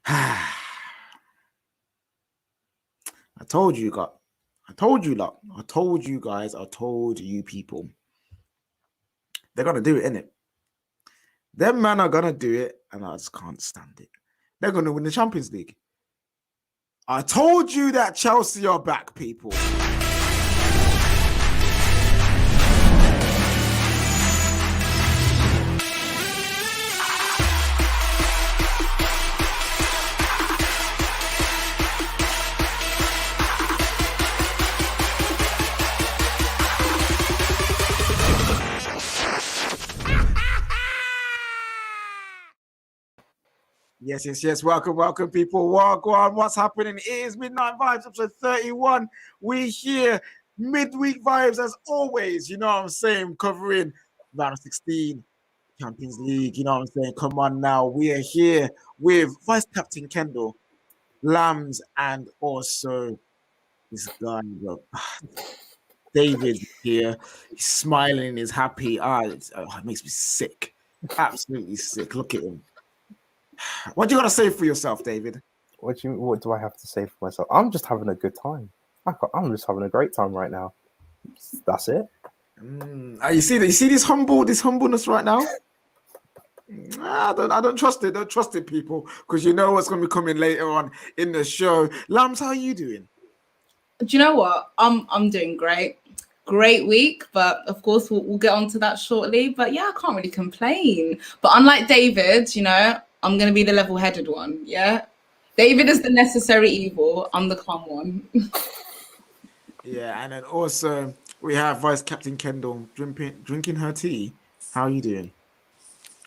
I told you, God. I told you, lot. I told you guys. I told you people. They're gonna do it, innit? Them men are gonna do it, and I just can't stand it. They're gonna win the Champions League. I told you that Chelsea are back, people. Yes. Welcome, people. Welcome. What's happening? It is Midnight Vibes, episode 31. We here, midweek vibes as always. You know what I'm saying? Covering round of 16, Champions League. You know what I'm saying? Come on now. We are here with Vice Captain Kendall, Lambs, and also this guy, David here. He's smiling, he's happy. It makes me sick. Absolutely sick. Look at him. What do you got to say for yourself, David? What do I have to say for myself? I'm just having a good time. I'm just having a great time right now. That's it. You see this humbleness right now? I don't trust it. Don't trust it, people, because you know what's going to be coming later on in the show. Lambs, how are you doing? Do you know what? I'm doing great. Great week, but of course we'll get onto that shortly. But yeah, I can't really complain. But unlike David, you know, I'm going to be the level-headed one, yeah? David is the necessary evil. I'm the calm one. Yeah, and then also we have Vice Captain Kendall drinking her tea. How are you doing?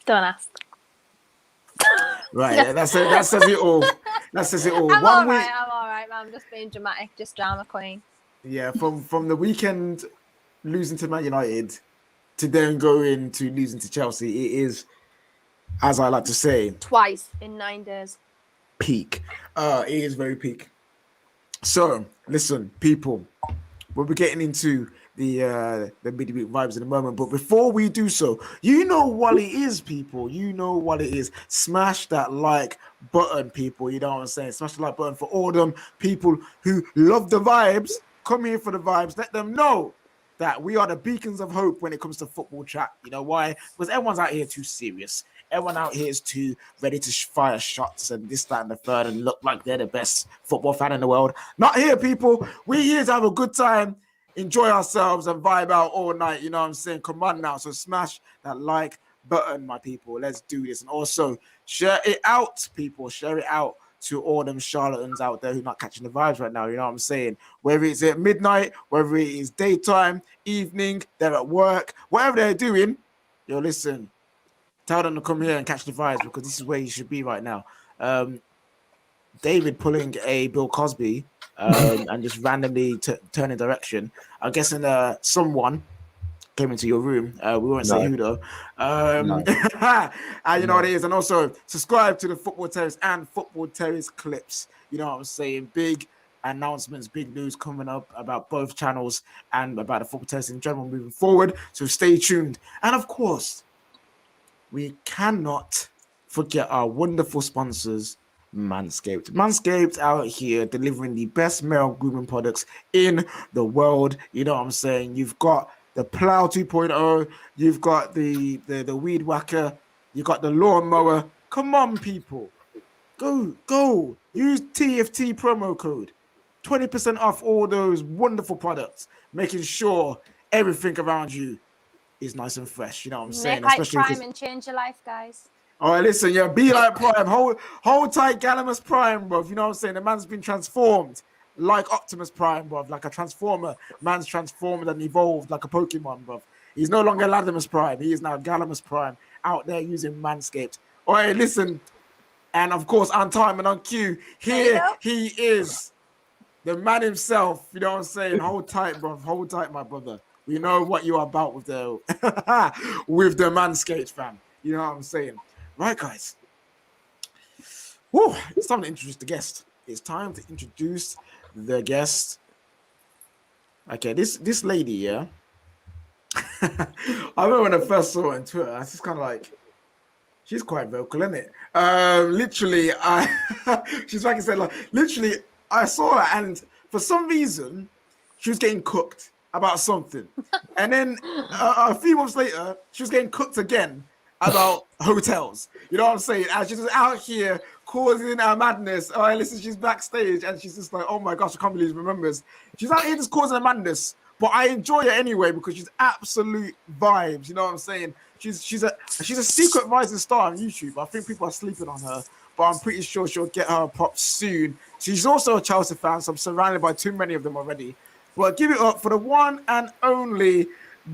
Don't ask. Right, that says it all. That says it all. I'm all right, man. I'm just being dramatic, just drama queen. Yeah, from the weekend losing to Man United to then going to losing to Chelsea, it is, as I like to say, twice in 9 days. Peak. It is very peak. So, listen, people, we'll be getting into the midweek vibes in a moment. But before we do so, you know what it is, people. You know what it is. Smash that like button, people. You know what I'm saying? Smash the like button for all them people who love the vibes. Come here for the vibes. Let them know that we are the beacons of hope when it comes to football chat. You know why? Because everyone's out here too serious. Everyone out here is too ready to fire shots and this, that, and the third and look like they're the best football fan in the world. Not here, people. We're here to have a good time, enjoy ourselves, and vibe out all night. You know what I'm saying? Come on now. So smash that like button, my people. Let's do this. And also share it out, people. Share it out to all them charlatans out there who are not catching the vibes right now. You know what I'm saying? Whether it's at midnight, whether it is daytime, evening, they're at work, whatever they're doing, yo, listen, tell them to come here and catch the vibes because this is where you should be right now. David pulling a Bill Cosby and just randomly turning direction. I'm guessing someone came into your room. We won't say who though. And you know what it is. And also subscribe to the Football Terrace and Football Terrace clips. You know what I'm saying? Big announcements, big news coming up about both channels and about the Football Terrace in general moving forward. So stay tuned. And of course, we cannot forget our wonderful sponsors, Manscaped. Manscaped out here delivering the best male grooming products in the world. You know what I'm saying? You've got the Plow 2.0, you've got the Weed Whacker, you've got the Lawnmower. Come on, people. Go. Use TFT promo code. 20% off all those wonderful products, making sure everything around you is nice and fresh. You know what I'm saying? Make like Prime and change your life, guys. All right, listen, yeah, be like Prime. Hold tight, Galamus Prime, bro. You know what I'm saying? The man's been transformed like Optimus Prime, bro. Like a transformer. Man's transformed and evolved like a Pokemon, bro. He's no longer Latimus Prime. He is now Galamus Prime out there using Manscaped. All right, listen. And of course, on time and on cue, here he is. The man himself. You know what I'm saying? Hold tight, bro. Hold tight, my brother. We know what you're about with the Manscaped, fam. You know what I'm saying? Right, guys. Woo, it's time to introduce the guest. It's time to introduce the guest. Okay, this lady, yeah. I remember when I first saw her on Twitter, I was just kind of like, She's quite vocal, isn't it? Literally, she's like I said, like literally, I saw her, and for some reason, she was getting cooked about something, and then a few months later, she was getting cooked again about hotels. You know what I'm saying? And she's just out here causing a madness. Oh, listen, she's backstage, and she's just like, oh my gosh, I can't believe she remembers. She's out here just causing a madness. But I enjoy her anyway because she's absolute vibes. You know what I'm saying? She's a secret rising star on YouTube. I think people are sleeping on her, but I'm pretty sure she'll get her pop soon. She's also a Chelsea fan, so I'm surrounded by too many of them already. But give it up for the one and only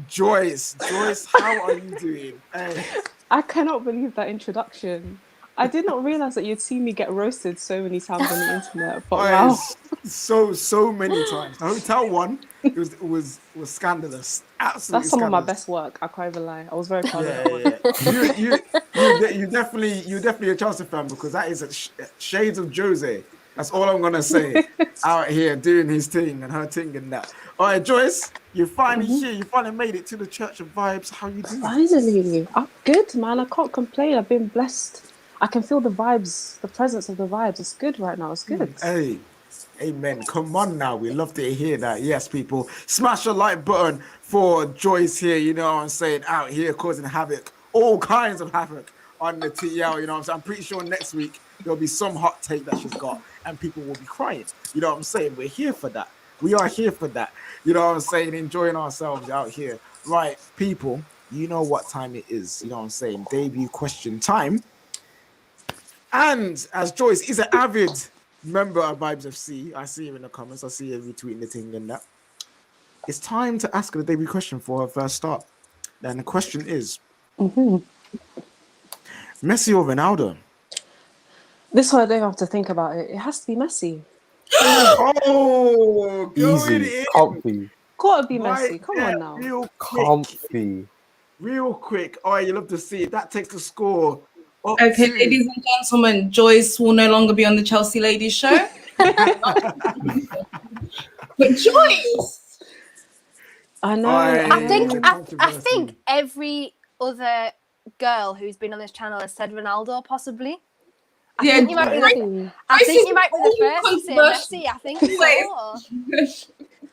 Joyce. Joyce, how are you doing? Hey. I cannot believe that introduction. I did not realize that you'd seen me get roasted so many times on the internet. But wow, so many times. The hotel one, it was scandalous. Absolutely, that's some scandalous. of my best work. I can't even lie. I was very proud of that. You definitely a Chelsea fan because that is shades of Jose. That's all I'm gonna say. Out here doing his thing and her thing and that. All right, Joyce, you're finally here. You finally made it to the Church of Vibes. How you doing? Finally, I'm good, man. I can't complain. I've been blessed. I can feel the vibes, the presence of the vibes. It's good right now. It's good. Hey, amen. Come on now. We love to hear that. Yes, people. Smash the like button for Joyce here. You know what I'm saying? Out here causing havoc. All kinds of havoc on the TL. You know what I'm saying? I'm pretty sure next week there'll be some hot take that she's got and people will be crying. You know what I'm saying? We're here for that. We are here for that. You know what I'm saying? Enjoying ourselves out here. Right, people. You know what time it is. You know what I'm saying? Debut question time. And as Joyce is an avid member of Vibes FC, I see you in the comments. I see you retweeting the thing and that. It's time to ask her the debut question for her first start. And the question is, Messi or Ronaldo? This one I don't have to think about it. It has to be Messi. Oh, easy, comfy. Gotta be Messi. Come on now. Comfy. Real quick. Oh, you love to see it. That takes the score. Okay, ladies and gentlemen, Joyce will no longer be on the Chelsea Ladies show. But Joyce, I know. I think every other girl who's been on this channel has said Ronaldo, possibly. I think you might be the first to say Messi. I think so.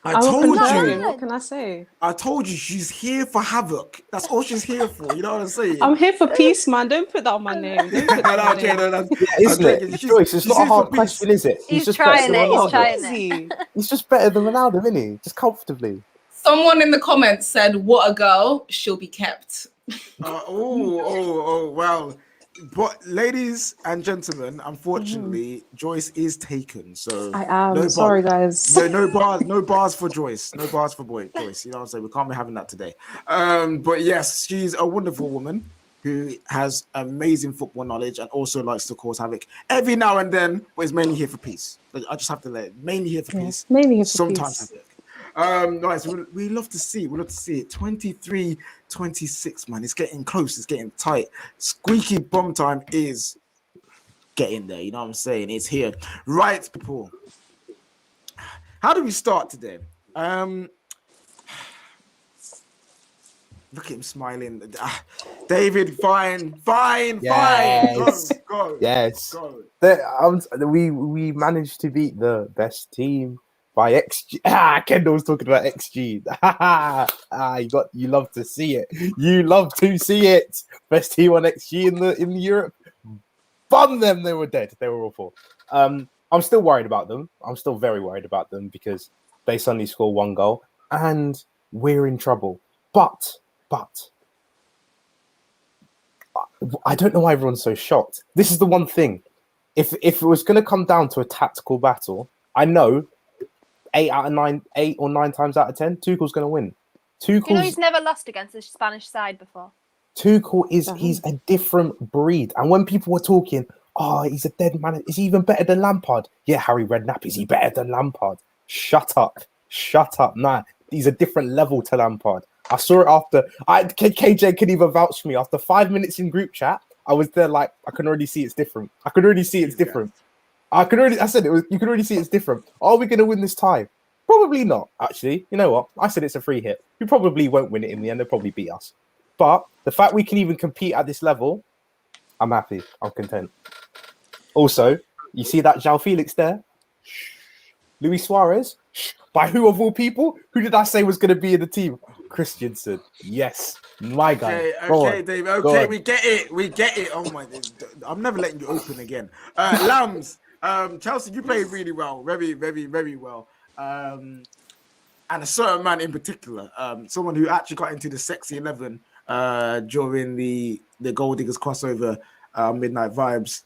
I told you. What can I say? I told you she's here for havoc. That's all she's here for. You know what I'm saying? I'm here for peace, man. Don't put that on my name. Don't put that on my name. Isn't it? Joyce, it's not a hard question, is it? He's just trying it. He's trying it. He's just better than Ronaldo, isn't he? Just comfortably. Someone in the comments said, "What a girl! She'll be kept." Well. But ladies and gentlemen, unfortunately, Joyce is taken. So I am sorry, guys. No bars for Joyce. No bars for Joyce. You know what I'm saying? We can't be having that today. But yes, she's a wonderful woman who has amazing football knowledge and also likes to cause havoc every now and then, but is mainly here for peace. I just have to let it. Mainly here for peace. Mainly here for sometimes peace. Havoc. Right, so we love to see it. 23-26, man. It's getting close. It's getting tight. Squeaky bum time is getting there. You know what I'm saying? It's here. Right, people. How do we start today? Look at him smiling. David, fine. Yes. Go. Yes. Go. We managed to beat the best team by XG. Kendall was talking about XG. You love to see it. You love to see it. Best team on XG in Europe. Bum them. They were dead. They were awful. I'm still worried about them. I'm still very worried about them because they suddenly score one goal and we're in trouble. But I don't know why everyone's so shocked. This is the one thing. If it was going to come down to a tactical battle, I know 8 or 9 times out of 10, Tuchel's going to win. You know he's never lost against the Spanish side before. Tuchel he's a different breed. And when people were talking, he's a dead man. Is he even better than Lampard? Yeah, Harry Redknapp, is he better than Lampard? Shut up. Nah, he's a different level to Lampard. I saw it after. KJ can even vouch for me. After 5 minutes in group chat, I was there like, I can already see it's different. I said it was. You can already see it's different. Are we going to win this tie? Probably not, actually. You know what? I said it's a free hit. We probably won't win it in the end. They'll probably beat us. But the fact we can even compete at this level I'm happy. I'm content. Also, you see that João Felix there? Luis Suarez? By who of all people? Who did I say was going to be in the team? Christensen. Yes, my guy. Okay, David. Okay, we get it. Oh my! I'm never letting you open again. Lambs. Chelsea, you played really well. Very, very, very well. And a certain man in particular, someone who actually got into the sexy 11 during the Gold Diggers crossover, Midnight Vibes.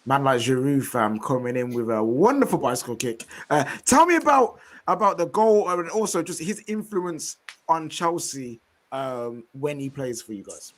Man like Giroud, fam, coming in with a wonderful bicycle kick. Tell me about the goal and also just his influence on Chelsea when he plays for you guys.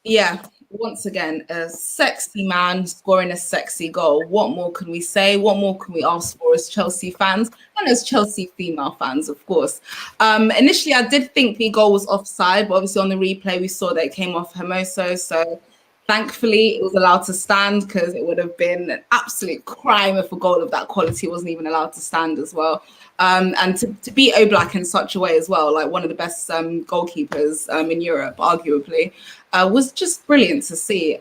Yeah, once again, a sexy man scoring a sexy goal. What more can we say? What more can we ask for as Chelsea fans and as Chelsea female fans, of course? Initially, I did think the goal was offside, but obviously on the replay, we saw that it came off Hermoso. So thankfully, it was allowed to stand because it would have been an absolute crime if a goal of that quality wasn't even allowed to stand as well. And to beat Oblak in such a way as well, like one of the best goalkeepers in Europe, arguably, was just brilliant to see.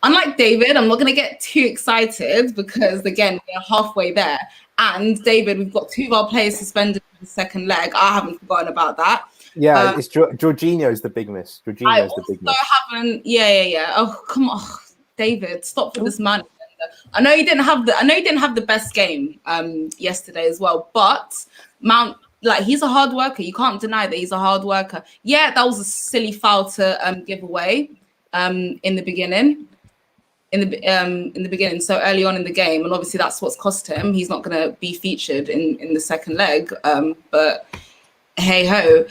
Unlike David, I'm not going to get too excited because, again, we're halfway there. And David, we've got 2 of our players suspended for the second leg. I haven't forgotten about that. Yeah, it's Jorginho's the big miss. Jorginho's the big miss. Yeah. Oh, come on, David, stop for this man. I know you didn't have the best game yesterday as well, but Mount, like, he's a hard worker. You can't deny that he's a hard worker. Yeah, that was a silly foul to give away in the beginning. In the beginning, so early on in the game, and obviously that's what's cost him. He's not going to be featured in the second leg. But hey ho.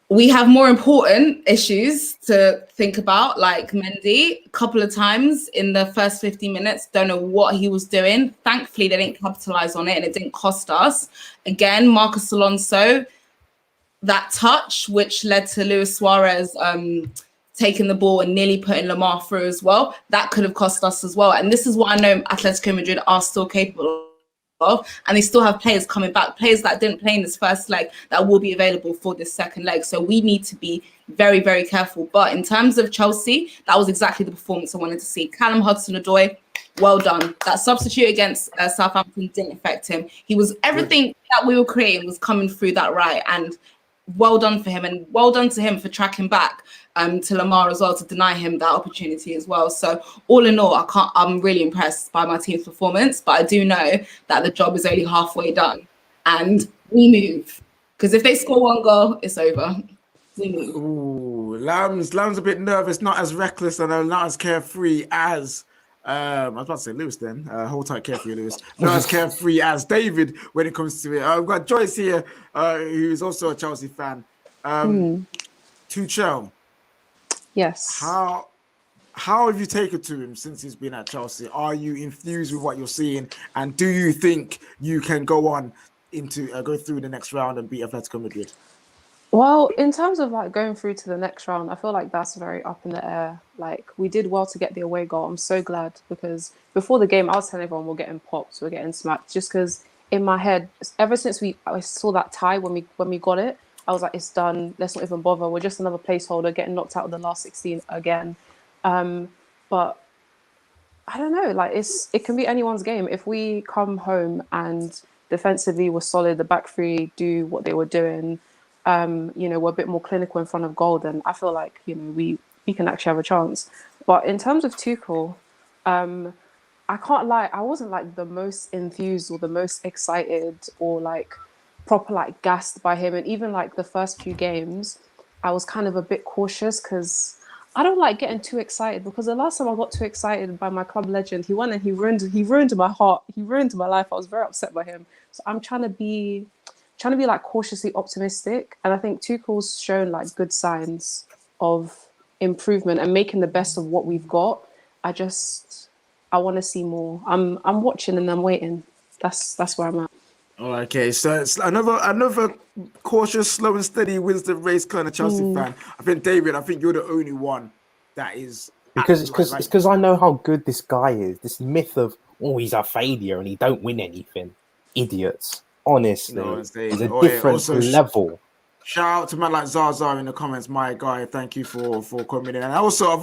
We have more important issues to think about, like Mendy, a couple of times in the first 50 minutes. Don't know what he was doing. Thankfully, they didn't capitalize on it and it didn't cost us. Again, Marcus Alonso, that touch, which led to Luis Suarez taking the ball and nearly putting Lamar through as well, that could have cost us as well. And this is what I know Atletico Madrid are still capable of, and they still have players coming back, players that didn't play in this first leg that will be available for this second leg. So we need to be very, very careful. But in terms of Chelsea, that was exactly the performance I wanted to see. Callum Hudson-Odoi, well done. That substitute against Southampton didn't affect him. He was everything that we were creating was coming through that right, and well done for him, and well done to him for tracking back to Lamar as well to deny him that opportunity as well. So all in all, I'm really impressed by my team's performance, but I do know that the job is only halfway done, and we move, because if they score 1 goal, it's over. We move. Ooh, Lamb's a bit nervous, not as reckless and not as carefree as I was about to say Lewis then. Hold tight, carefree, Lewis. Not as carefree as David when it comes to it. I've got Joyce here, who's also a Chelsea fan. Tuchel. Yes. How have you taken to him since he's been at Chelsea? Are you infused with what you're seeing, and do you think you can go on into go through the next round and beat Atletico Madrid? Well, in terms of like going through to the next round, I feel like that's very up in the air. Like, we did well to get the away goal. I'm so glad, because before the game, I was telling everyone we're getting popped, we're getting smacked, just because in my head, ever since I saw that tie when we got it, I was like, it's done. Let's not even bother. We're just another placeholder getting knocked out of the last 16 again. But I don't know. Like, it can be anyone's game. If we come home and defensively we're solid, the back three do what they were doing, we're a bit more clinical in front of goal, then I feel like, we can actually have a chance. But in terms of Tuchel, I can't lie, I wasn't like the most enthused or the most excited or like proper like gassed by him. And even like the first few games, I was kind of a bit cautious because I don't like getting too excited, because the last time I got too excited by my club legend, he won and he ruined my heart. He ruined my life. I was very upset by him. So I'm trying to be like cautiously optimistic. And I think Tuchel's shown like good signs of improvement and making the best of what we've got. I want to see more. I'm watching and I'm waiting. That's where I'm at. Okay, so it's another cautious, slow and steady wins the race kind of Chelsea fan. I think, David, you're the only one that is, because I know how good this guy is. This myth of he's a failure and he don't win anything. Idiots. Honestly, he's a different level. Shout out to man like Zaza in the comments, my guy. Thank you for coming in. And also, of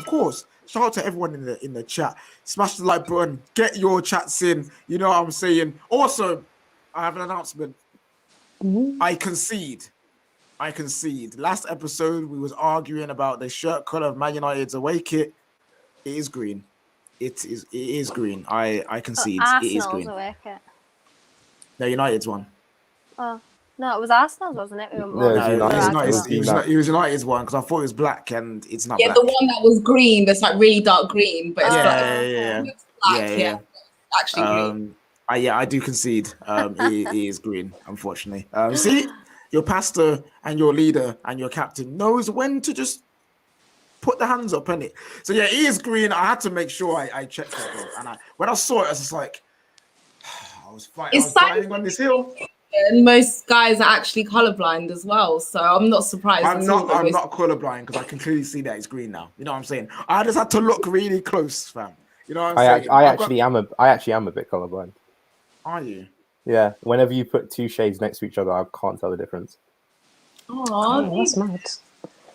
course, shout out to everyone in the chat. Smash the like button. Get your chats in. You know what I'm saying. Also, I have an announcement. I concede. Last episode, we was arguing about the shirt color of Man United's away kit. It is green. It is green. I concede. It is green. Away kit. No, United's one. Oh. No, it was Arsenal's, wasn't it? It was United's one because I thought it was black and it's not. Yeah, black. the one that was green, that's like really dark green, but it's black. It's black. Yeah. Actually, green. I do concede. It is green, unfortunately. See, your pastor and your leader and your captain knows when to just put the hands up, innit? So yeah, it is green. I had to make sure I checked that, though. And when I saw it, I was just like, I was fighting on this hill. And most guys are actually colorblind as well, so I'm not surprised. I'm not colorblind because I can clearly see that it's green now. You know what I'm saying? I just had to look really close, fam. You know what I'm saying? I actually am a bit colorblind. Are you? Yeah. Whenever you put two shades next to each other, I can't tell the difference. Oh, that's mad.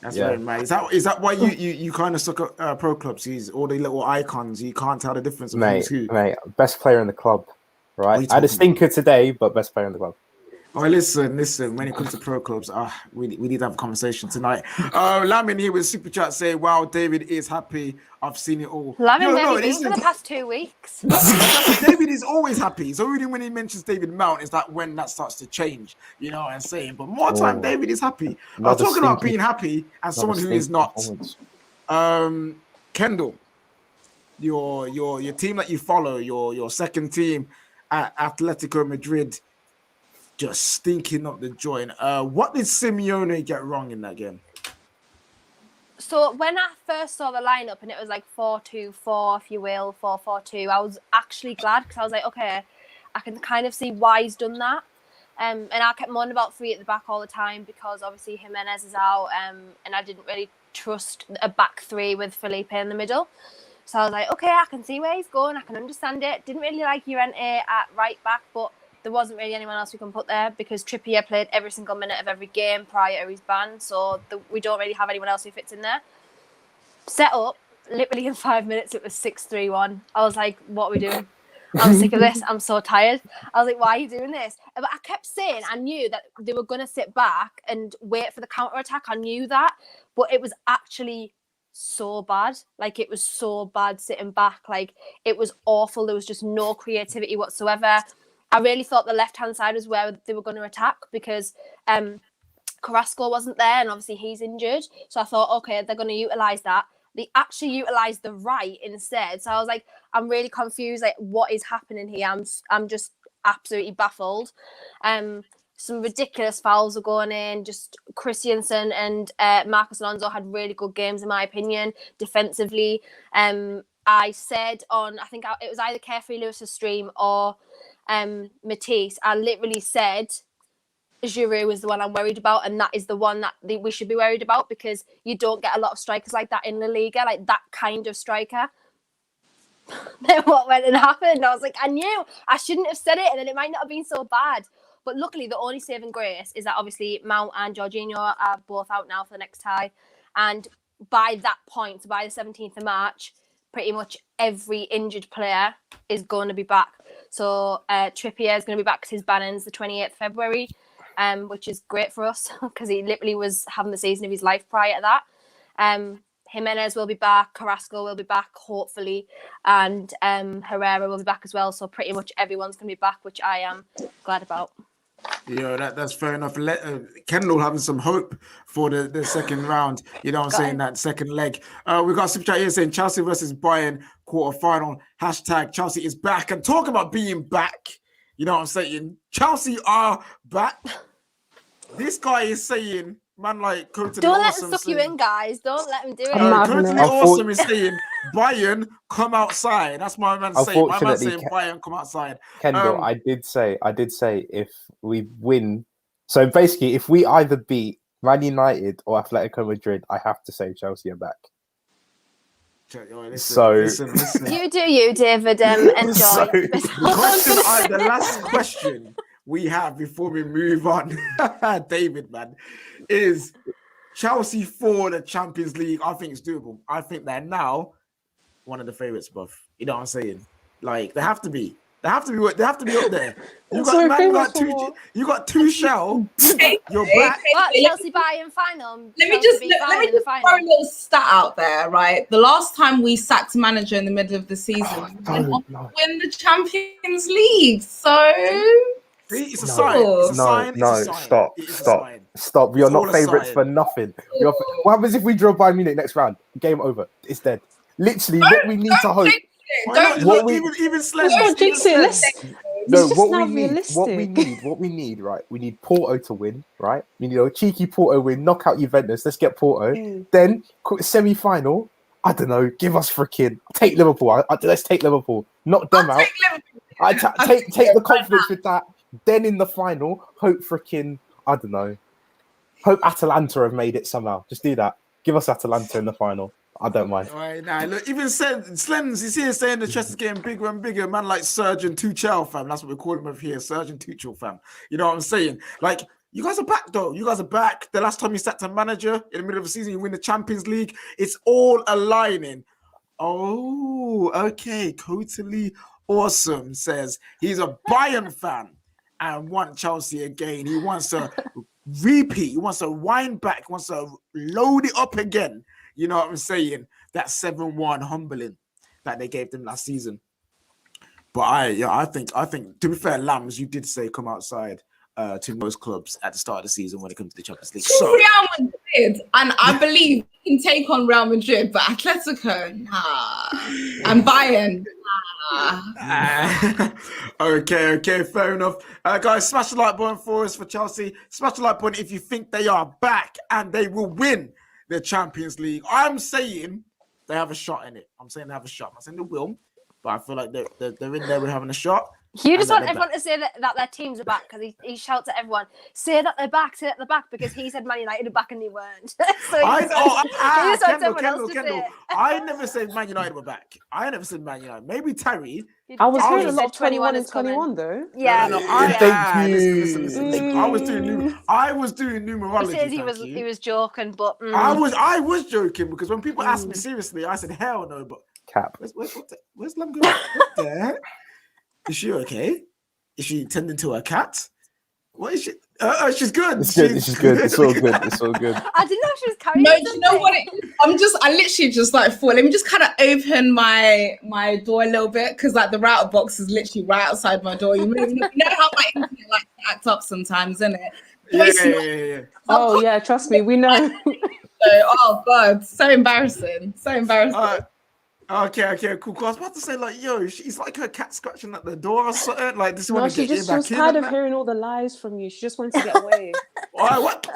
That's very mad. Is that why you kind of suck at pro clubs? All the little icons, you can't tell the difference. Mate, best player in the club, right? I had a stinker today, but best player in the club. Oh, listen. When it comes to pro clubs, we need to have a conversation tonight. Lamin here with super chat saying, "Wow, David is happy. I've seen it all." Lamin been for the past 2 weeks. David is always happy. It's only when he mentions David Mount is that when that starts to change. You know what I'm saying? But more time, David is happy. I'm talking about being happy as someone who is not. Kendall, your team that you follow, your second team at Atletico Madrid. Just stinking up the joint. What did Simeone get wrong in that game? So when I first saw the lineup and it was like 4-2-4, if you will, 4-4-2, I was actually glad because I was like, okay, I can kind of see why he's done that. And I kept moaning about 3 at the back all the time because obviously Jimenez is out, and I didn't really trust a back 3 with Felipe in the middle. So I was like, okay, I can see where he's going. I can understand it. Didn't really like Llorente at right back, but there wasn't really anyone else we can put there because Trippier played every single minute of every game prior to his ban, so we don't really have anyone else who fits in there. Set up, literally in 5 minutes, it was 6-3-1. I was like, what are we doing? I'm sick of this. I'm so tired. I was like, why are you doing this? But I kept saying I knew that they were going to sit back and wait for the counter-attack. I knew that, but it was actually so bad. Like, it was so bad sitting back. Like, it was awful. There was just no creativity whatsoever. I really thought the left-hand side was where they were going to attack because Carrasco wasn't there and obviously he's injured. So I thought, okay, they're going to utilise that. They actually utilised the right instead. So I was like, I'm really confused. Like, what is happening here? I'm just absolutely baffled. Some ridiculous fouls were going in. Just Christensen and Marcos Alonso had really good games, in my opinion, defensively. I said on, I think it was either Carefree Lewis's stream or Matisse, I literally said Giroud is the one I'm worried about, and that is the one that we should be worried about because you don't get a lot of strikers like that in La Liga, like that kind of striker. Then what went and happened? I was like, I knew I shouldn't have said it, and then it might not have been so bad. But luckily, the only saving grace is that obviously Mount and Jorginho are both out now for the next tie, and by that point, so by the 17th of March, pretty much every injured player is going to be back. So Trippier is going to be back because his ban ends the 28th of February, which is great for us because he literally was having the season of his life prior to that. Jimenez will be back, Carrasco will be back, hopefully, and Herrera will be back as well. So pretty much everyone's going to be back, which I am glad about. Yeah, that's fair enough. Kendall having some hope for the second round. You know what I'm saying? That second leg. We've got super chat here saying Chelsea versus Bayern quarterfinal. # Chelsea is back. And talk about being back. You know what I'm saying? Chelsea are back. This guy is saying, man, like Coton Don't let them suck you in, guys. Don't let them do it. Coton Awesome is saying, Bayern, come outside. That's my man saying. My man saying, Bayern, come outside. Kendall, I did say if we win, so basically, if we either beat Man United or Atletico Madrid, I have to say Chelsea are back. Listen. You do you, David, enjoy. The last question we have before we move on, David, man, is Chelsea for the Champions League. I think it's doable. I think they're now one of the favorites, bruv. You know what I'm saying? Like, they have to be. They have to be up there. You got Tuchel. You're back. Chelsea Bayern final. Let me just throw a little stat out there, right? The last time we sacked a manager in the middle of the season, we went on to win the Champions League. So it's a sign. Stop. We are not favourites for nothing. What happens if we draw Bayern Munich next round? Game over. It's dead. Literally, what we need to hope. Even Slem. No, what we need, right? We need Porto to win, right? We need a cheeky Porto win, knock out Juventus. Let's get Porto. Then semi-final. I don't know. Give us freaking take Liverpool. Let's take Liverpool. Knock them out. Take the confidence with that. Then in the final, hope freaking I don't know. Hope Atalanta have made it somehow. Just do that. Give us Atalanta in the final. I don't mind. All right, now look, even Slems is here saying the chest is getting bigger and bigger. Man, like Surgeon Tuchel, fam. That's what we call him over here, Surgeon Tuchel, fam. You know what I'm saying? Like, you guys are back, though. You guys are back. The last time you sacked a manager in the middle of the season, you win the Champions League. It's all aligning. Oh, okay. Totally awesome. Says he's a Bayern fan and want Chelsea again. He wants to repeat. He wants to wind back. He wants to load it up again. You know what I'm saying? That 7-1 humbling that they gave them last season. But I think to be fair, Lambs, you did say come outside to most clubs at the start of the season when it comes to the Champions League. So Real Madrid, and I believe we can take on Real Madrid, but Atletico, nah. And Bayern, nah. Okay, fair enough. Guys, smash the like button for us for Chelsea. Smash the like button if you think they are back and they will win the Champions League. I'm saying they have a shot in it. I'm saying they have a shot. I'm not saying they will, but I feel like they're in there with having a shot. You just want everyone to say that their teams are back because he shouts at everyone, say that they're back, because he said Man United are back and they weren't. Kendall. I never said Man United were back. I never said Man United. Maybe Terry. I was hearing a lot of 21 and 21 though. Yeah. Listen. I was doing numerology. He says he was joking, but I was joking because when people ask me seriously, I said hell no. But Cap. Where's Lam going? What the heck? Is she okay? Is she tending to her cat? What is she? She's good. It's good. It's all good. I didn't know she was carrying. No, you know what? I literally just like thought, let me just kind of open my door a little bit because like the router box is literally right outside my door. You know how my internet like act up sometimes, isn't it? Yeah. Oh yeah, trust me, we know. Oh god, so embarrassing. Okay, cool. I was about to say, like, yo, she's like her cat scratching at the door or something. Like, this one. She was tired of hearing all the lies from you. She just wanted to get away. What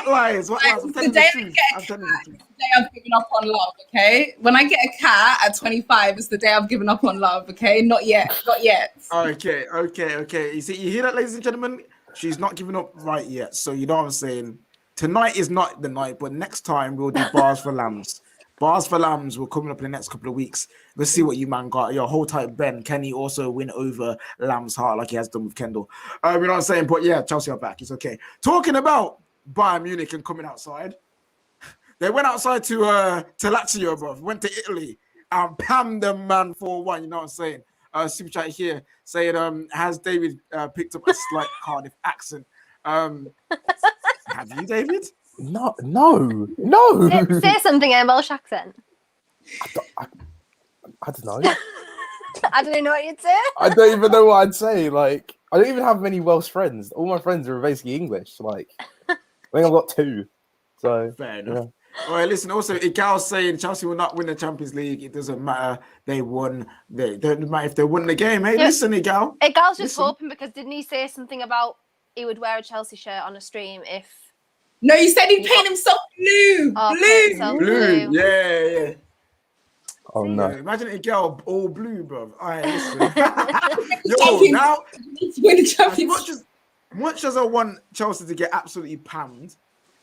lies? I'm telling the truth. It's the day I've given up on love, okay? When I get a cat at 25, it's the day I've given up on love, okay? Not yet. Okay. You hear that, ladies and gentlemen? She's not giving up right yet. So, you know what I'm saying? Tonight is not the night, but next time we'll do bars for lambs. Bars for Lambs will coming up in the next couple of weeks. Let's see what you man got. Your whole type Ben. Can he also win over Lamb's heart like he has done with Kendall? You know what I'm saying? But yeah, Chelsea are back. It's okay. Talking about Bayern Munich and coming outside. They went outside to Lazio, bro. Went to Italy and pammed them, man, 4-1. You know what I'm saying? Super chat here saying, has David picked up a slight Cardiff accent? Have you, David? No. Say something in a Welsh accent. I don't know. I don't know what you'd say. I don't even know what I'd say. Like, I don't even have many Welsh friends. All my friends are basically English. Like, I think I've got 2. So fair enough. Yeah. All right, listen. Also, Igal's saying Chelsea will not win the Champions League. It doesn't matter. They won. They don't matter if they won the game. Hey, listen, Igal. Igal's just hoping because didn't he say something about he would wear a Chelsea shirt on a stream if? No, you said he'd paint himself blue. Blue. Yeah. Oh no! Imagine a girl all blue, bro. All right, listen. Yo, now much as I want Chelsea to get absolutely pammed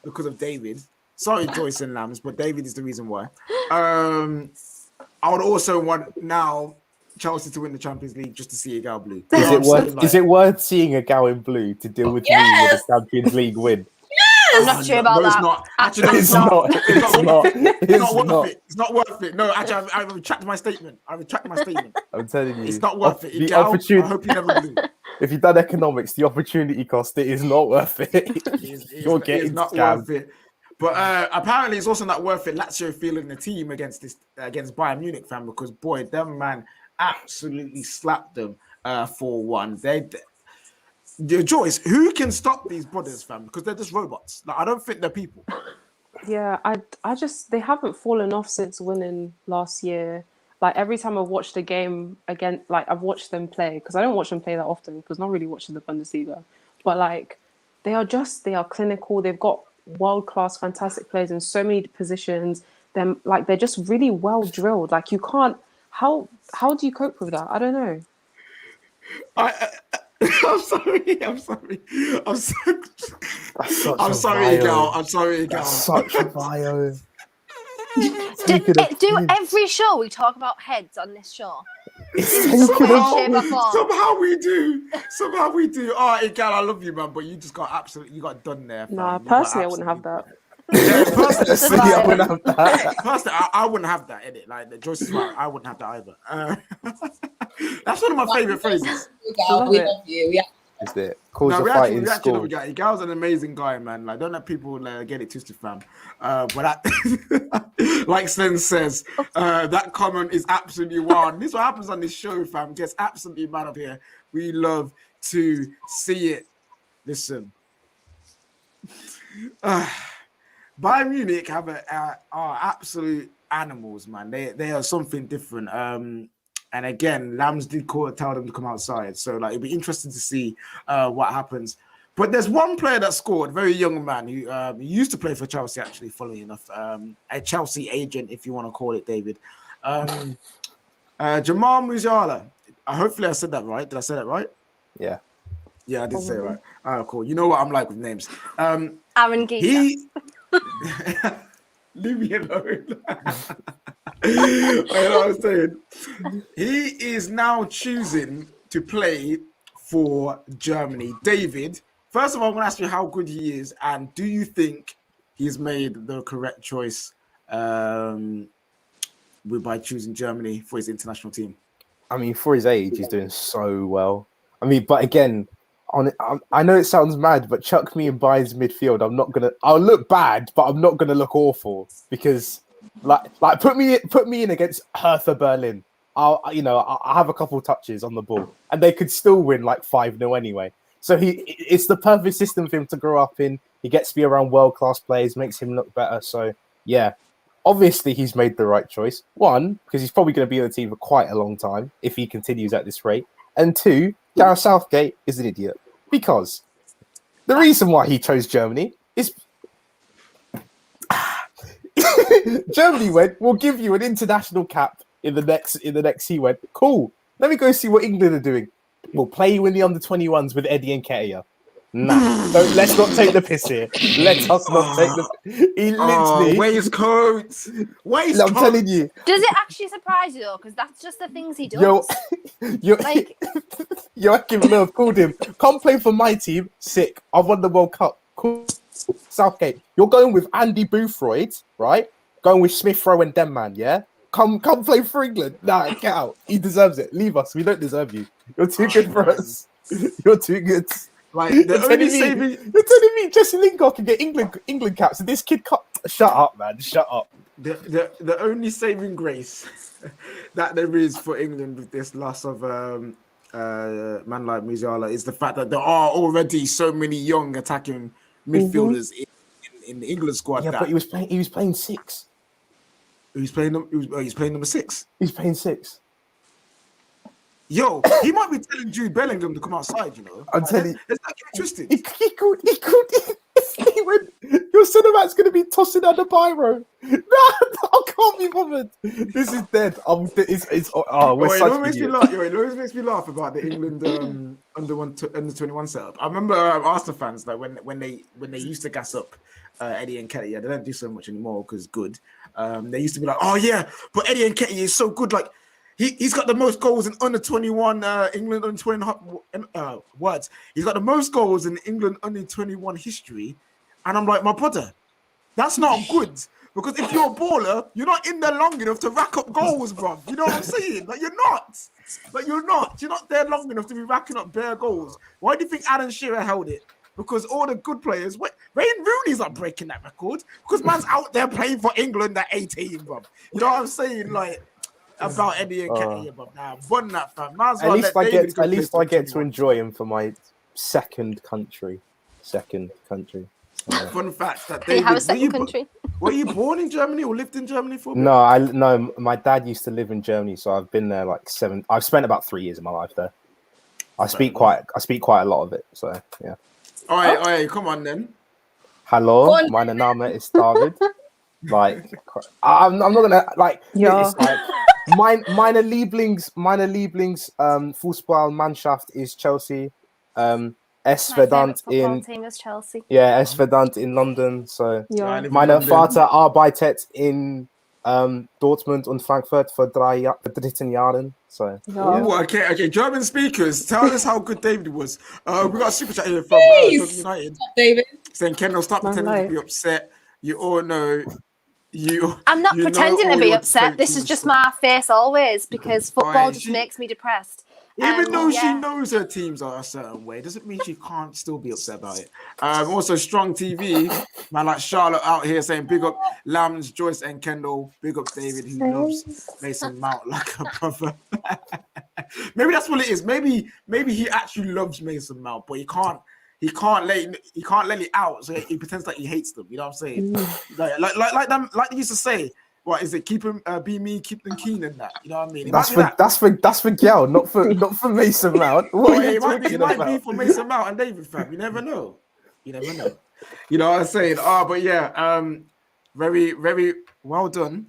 because of David. Sorry, Joyce and Lambs, but David is the reason why. I would also want now Chelsea to win the Champions League just to see a gal blue. Is it worth seeing a gal in blue to deal with me with a Champions League win? I'm not sure about It's that. not. Actually, It's not. It's not worth it. It's not worth it. No, actually, I retract my statement. I'm telling you, it's not worth it. The I opportunity. hope you never blue. If you've done economics, the opportunity cost it is not worth it. You're getting not scammed. worth it. But apparently, it's also not worth it. Lazio feeling the team against Bayern Munich, fam, because boy, them man absolutely slapped them 4-1. Joyce, who can stop these brothers, fam? Because they're just robots. Like, I don't think they're people. Yeah, I just they haven't fallen off since winning last year. Like every time I've watched a game again, like I've watched them play because I don't watch them play that often because not really watching the Bundesliga. But like they are clinical. They've got world-class, fantastic players in so many positions. They're just really well drilled. Like you can't. How do you cope with that? I don't know. I'm sorry, gal. Such a bio. Do every show we talk about heads on this show? Somehow we do. All right, gal, I love you, man, but you just got done there. Nah, personally, I wouldn't have that. Yeah, personally, I wouldn't have that. Personally, I wouldn't have that in it. Like Joyce is right, I wouldn't have that either. That's one of my favorite phrases. We love you. Yeah. Is it? Cause a fight in school. Gal's an amazing guy, man. Like, don't let people get it twisted, fam. But that, like Sven says, that comment is absolutely wild. This is what happens on this show, fam. Gets absolutely mad up here. We love to see it. Listen, Bayern Munich are absolute animals, man. They are something different. And again, Lambs did tell them to come outside. So like, it'd be interesting to see what happens. But there's one player that scored, a very young man who used to play for Chelsea, actually, funnily enough. A Chelsea agent, if you want to call it, David. Jamal Musiala. Hopefully I said that right. Did I say that right? Yeah. Yeah, I did say it right. All right, cool. You know what I'm like with names. Aaron Gita. Leave me alone. You know what I'm saying? He is now choosing to play for Germany. David, first of all, I'm going to ask you how good he is, and do you think he's made the correct choice by choosing Germany for his international team? I mean, for his age, he's doing so well. I mean, but again, I know it sounds mad, but chuck me in Bayern's midfield. I'll look bad, but I'm not gonna look awful because, like put me in against Hertha Berlin. I'll have a couple touches on the ball, and they could still win like 5-0 anyway. So it's the perfect system for him to grow up in. He gets to be around world-class players, makes him look better. So yeah, obviously he's made the right choice. One, because he's probably going to be on the team for quite a long time if he continues at this rate, and two, Gareth Southgate is an idiot. Because the reason why he chose Germany is Germany went, we'll give you an international cap in the next he went, cool. Let me go see what England are doing. We'll play you in the under-21s with Eddie and Nketiah. Nah, let's not take the piss here. Let us not take the he literally waistcoat. I'm telling you. Does it actually surprise you though? Because that's just the things he does. Joachim Löw called him, come play for my team. Sick. I've won the World Cup. Cool. Southgate, you're going with Andy Boothroyd, right? Going with Smith Rowe and Denman, yeah? Come play for England. Nah, get out. He deserves it. Leave us. We don't deserve you. You're too good for us. You're too good. Like you're telling me Jesse Lingard can get England caps and this kid can't. Shut up, man. Shut up. The only saving grace that there is for England with this loss of man like Musiala is the fact that there are already so many young attacking midfielders in the England squad. Yeah, but he was playing six. He's playing number 6. He's playing 6. Yo, he might be telling Jude Bellingham to come outside, you know. I'm telling you. It's not twisted. He could. He went, your centre back's going to be tossing out the biro. No, I can't be bothered. This is dead. We're such idiots. It always makes me laugh about the England under 21 setup. I remember Arsenal fans like when they used to gas up Eddie and Nketiah. They don't do so much anymore because good. They used to be like, oh yeah, but Eddie and Nketiah is so good. Like He's got the most goals in under 21 England under 20 words. He's got the most goals in England under 21 history, and I'm like, my brother, that's not good. Because if you're a baller, you're not in there long enough to rack up goals, bro. You know what I'm saying? Like, you're not. Like, you're not. You're not there long enough to be racking up bare goals. Why do you think Alan Shearer held it? Because all the good players, Wayne Rooney's not breaking that record. Because man's out there playing for England at 18, bro. You know what I'm saying? Like, about Eddie and Ketia, bro. Nah, run that, fam. Might as well at least I get to enjoy him for my second country. Fun fact that David, have a second country. Were you born in Germany or lived in Germany for a bit? No, my dad used to live in Germany, so I've been there like 7. I've spent about 3 years of my life there. I speak quite a lot of it, so yeah. All right, come on then. Hallo, meine Name ist David. Like, I'm not gonna like. Yeah. It's like meine Lieblings Fußballmannschaft is Chelsea. S Verdant in team is Chelsea. Yeah, S Verdant in London. So Yeah. Vater arbeitet in Dortmund und Frankfurt für 13 Jahren. So okay. German speakers, tell us how good David was. We got a super chat here from United. David. Saying, Kendall, stop pretending to be upset. You all know I'm not pretending to be upset. This is just my face always, because football just makes me depressed. Even though she knows her teams are a certain way, doesn't mean she can't still be upset about it. Also, Strong TV, man like Charlotte out here saying, big up Lambs, Joyce and Kendall. Big up David, who loves Mason Mount like a brother. Maybe that's what it is. Maybe he actually loves Mason Mount, but he can't let it out, so he pretends like he hates them. You know what I'm saying? Like they used to say. What is it? Keep him, be me, keep them keen and that. You know what I mean? That's for Gal, not for Mason Mount. It might be for Mason Mount and David, fam. You never know. You know what I'm saying? But yeah, very, very well done,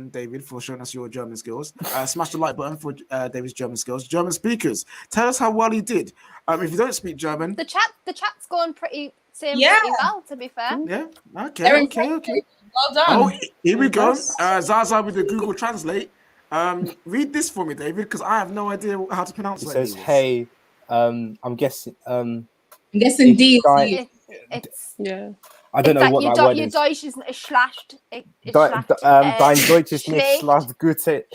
David, for showing us your German skills. Smash the like button for David's German skills. German speakers, tell us how well he did. If you don't speak German, the chat's going pretty well, to be fair. Yeah. Okay. Well done. Oh, here we go. Zaza with the Google Translate. Read this for me, David, because I have no idea how to pronounce it. It says, "Hey, I'm guessing." I'm guessing D. It's I don't know what that word is. Your Deutsch is schlecht. Dein Deutsch ist nicht schlecht. Gute. It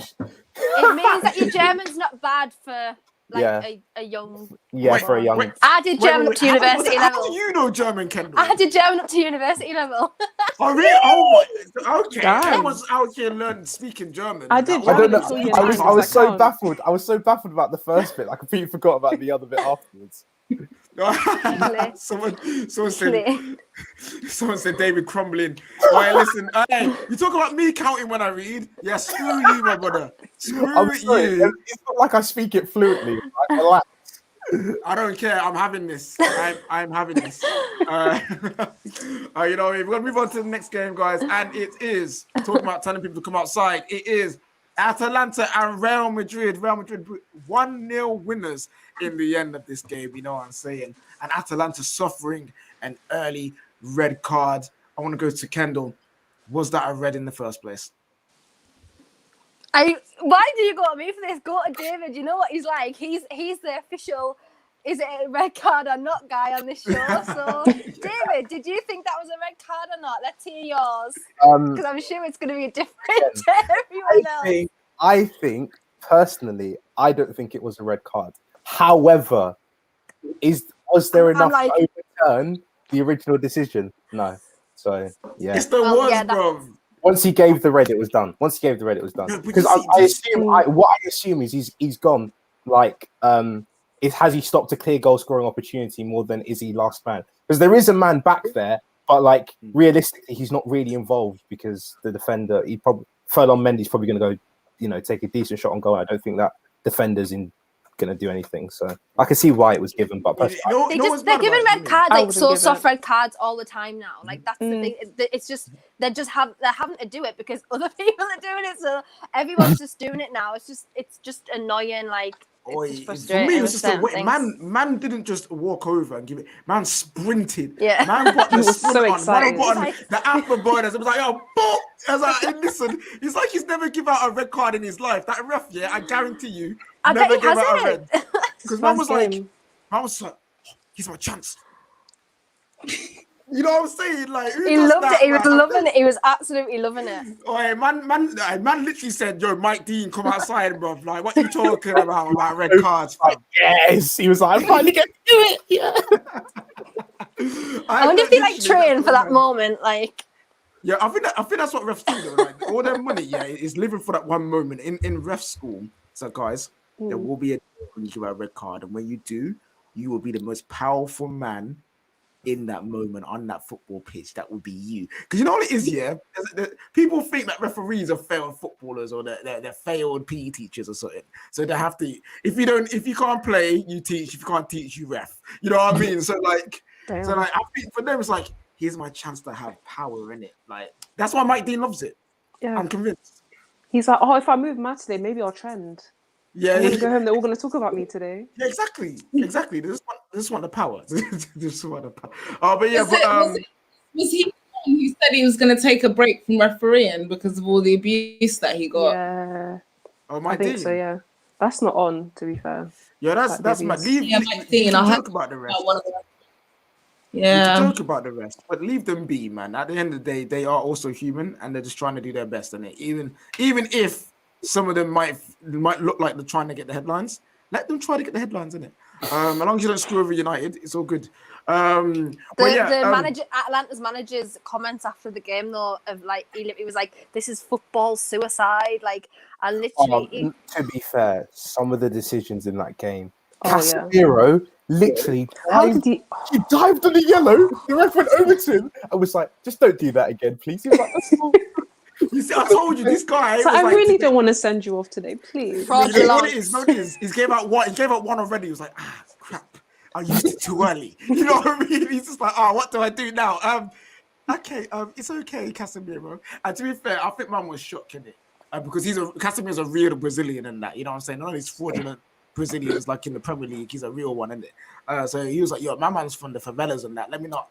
means that your German's not bad for a young. Yeah, for a young. I did German up to university level. How do you know German, Kendall? I did German up to university level. Oh really? Oh, okay. I was out here speaking German. I did. I don't know. I was so baffled. I was so baffled about the first bit. I completely forgot about the other bit afterwards. Someone said David crumbling. All right, listen. Hey, you talk about me counting when I read. Yeah, screw you, my brother. Screw you. It's not like I speak it fluently. Relax. I don't care. I'm having this. I'm having this. We're gonna move on to the next game, guys, and it is talking about telling people to come outside. It is Atalanta and Real Madrid. Real Madrid 1-0 winners in the end of this game. You know what I'm saying? And Atalanta suffering an early red card. I want to go to Kendall. Was that a red in the first place? Why do you go at me for this? Go to David. You know what he's like. He's the official. Is it a red card or not guy on this show? So, David, did you think that was a red card or not? Let's hear yours. Because I'm sure it's going to be different to everyone else. I think, personally, I don't think it was a red card. However, was there enough to overturn the original decision? No. So, yeah. Yes, there was, bro. Once he gave the red, it was done. Because what I assume is he's gone. Like, has he stopped a clear goal scoring opportunity more than is he last man? Because there is a man back there, but like realistically, he's not really involved because the defender, Ferland Mendy's probably going to go, take a decent shot on goal. I don't think that defender's going to do anything. So I can see why it was given, but they're giving red cards, soft red cards all the time now. Like that's the thing. It's just they're having to do it because other people are doing it, so everyone's just doing it now. It's just annoying. Like it's just For frustrating. me, it was just a certain wait. things. Man didn't just walk over and give it. Man sprinted. Yeah. Man got the He was sprint so on. excited. Man got on It's the Apple bonus. It was like, yo, boop. I was like, hey, listen, it's like he's never given out a red card in his life. That ref, yeah, I guarantee you, I bet never he gave out a hasn't. red. Because man was like, game. he's my chance. You know what I'm saying? Like, who He does loved that, it. He was man? loving it. He was absolutely loving it. Oh, man literally said, yo, Mike Dean, come outside, bro. Like, what you talking about red cards, fam? Yes, he was like, I finally get to do it. Yeah. I wonder if they like train for that moment. Like, yeah, I think that's what refs do though. Like, all their money, yeah, is living for that one moment in ref school. So, guys, there will be a when you give out a red card, and when you do, you will be the most powerful man in that moment on that football pitch. That would be you, because you know what it is. Yeah, people think that referees are failed footballers or they're failed PE teachers or something. So they have to. If you can't play, you teach. If you can't teach, you ref. You know what I mean? So I think for them it's like, here's my chance to have power in it. Like, that's why Mike Dean loves it. Yeah. I'm convinced. He's like, if I move mad today, maybe I'll trend. Yeah, I'm gonna go home. They're all gonna talk about me today. Yeah, exactly. They just want the power. Just want the power. Oh, but yeah, was he the one who said he was going to take a break from refereeing because of all the abuse that he got? Yeah. Oh, I think so. Yeah, that's not on. To be fair. Yeah, that's my leave. Yeah, Mike Dean. I heard about the rest. Yeah. You can joke about the rest, but leave them be, man. At the end of the day, they are also human, and they're just trying to do their best. And even if some of them might look like they're trying to get the headlines, let them try to get the headlines, innit? As long as you don't screw over United, it's all good. the manager, Atlanta's manager's comments after the game, though, of like he was like, "This is football suicide." Like, I literally. To be fair, some of the decisions in that game, Oh, Casemiro literally How did he dived on the yellow. The ref went over to him. I was like, just don't do that again, please. He was like, that's not... You see, I told you this guy. So I really don't want to send you off today, please. You know what it is? He gave out one. He gave out one already. He was like, crap, I used it too early. You know what I mean? He's just like, what do I do now? Okay, it's okay, Casemiro. And to be fair, I think man was shocked in it because Casemiro's a real Brazilian and that. You know what I'm saying? None of these fraudulent Brazilians like in the Premier League. He's a real one, isn't it? So he was like, yo, my man's from the favelas and that. Let me not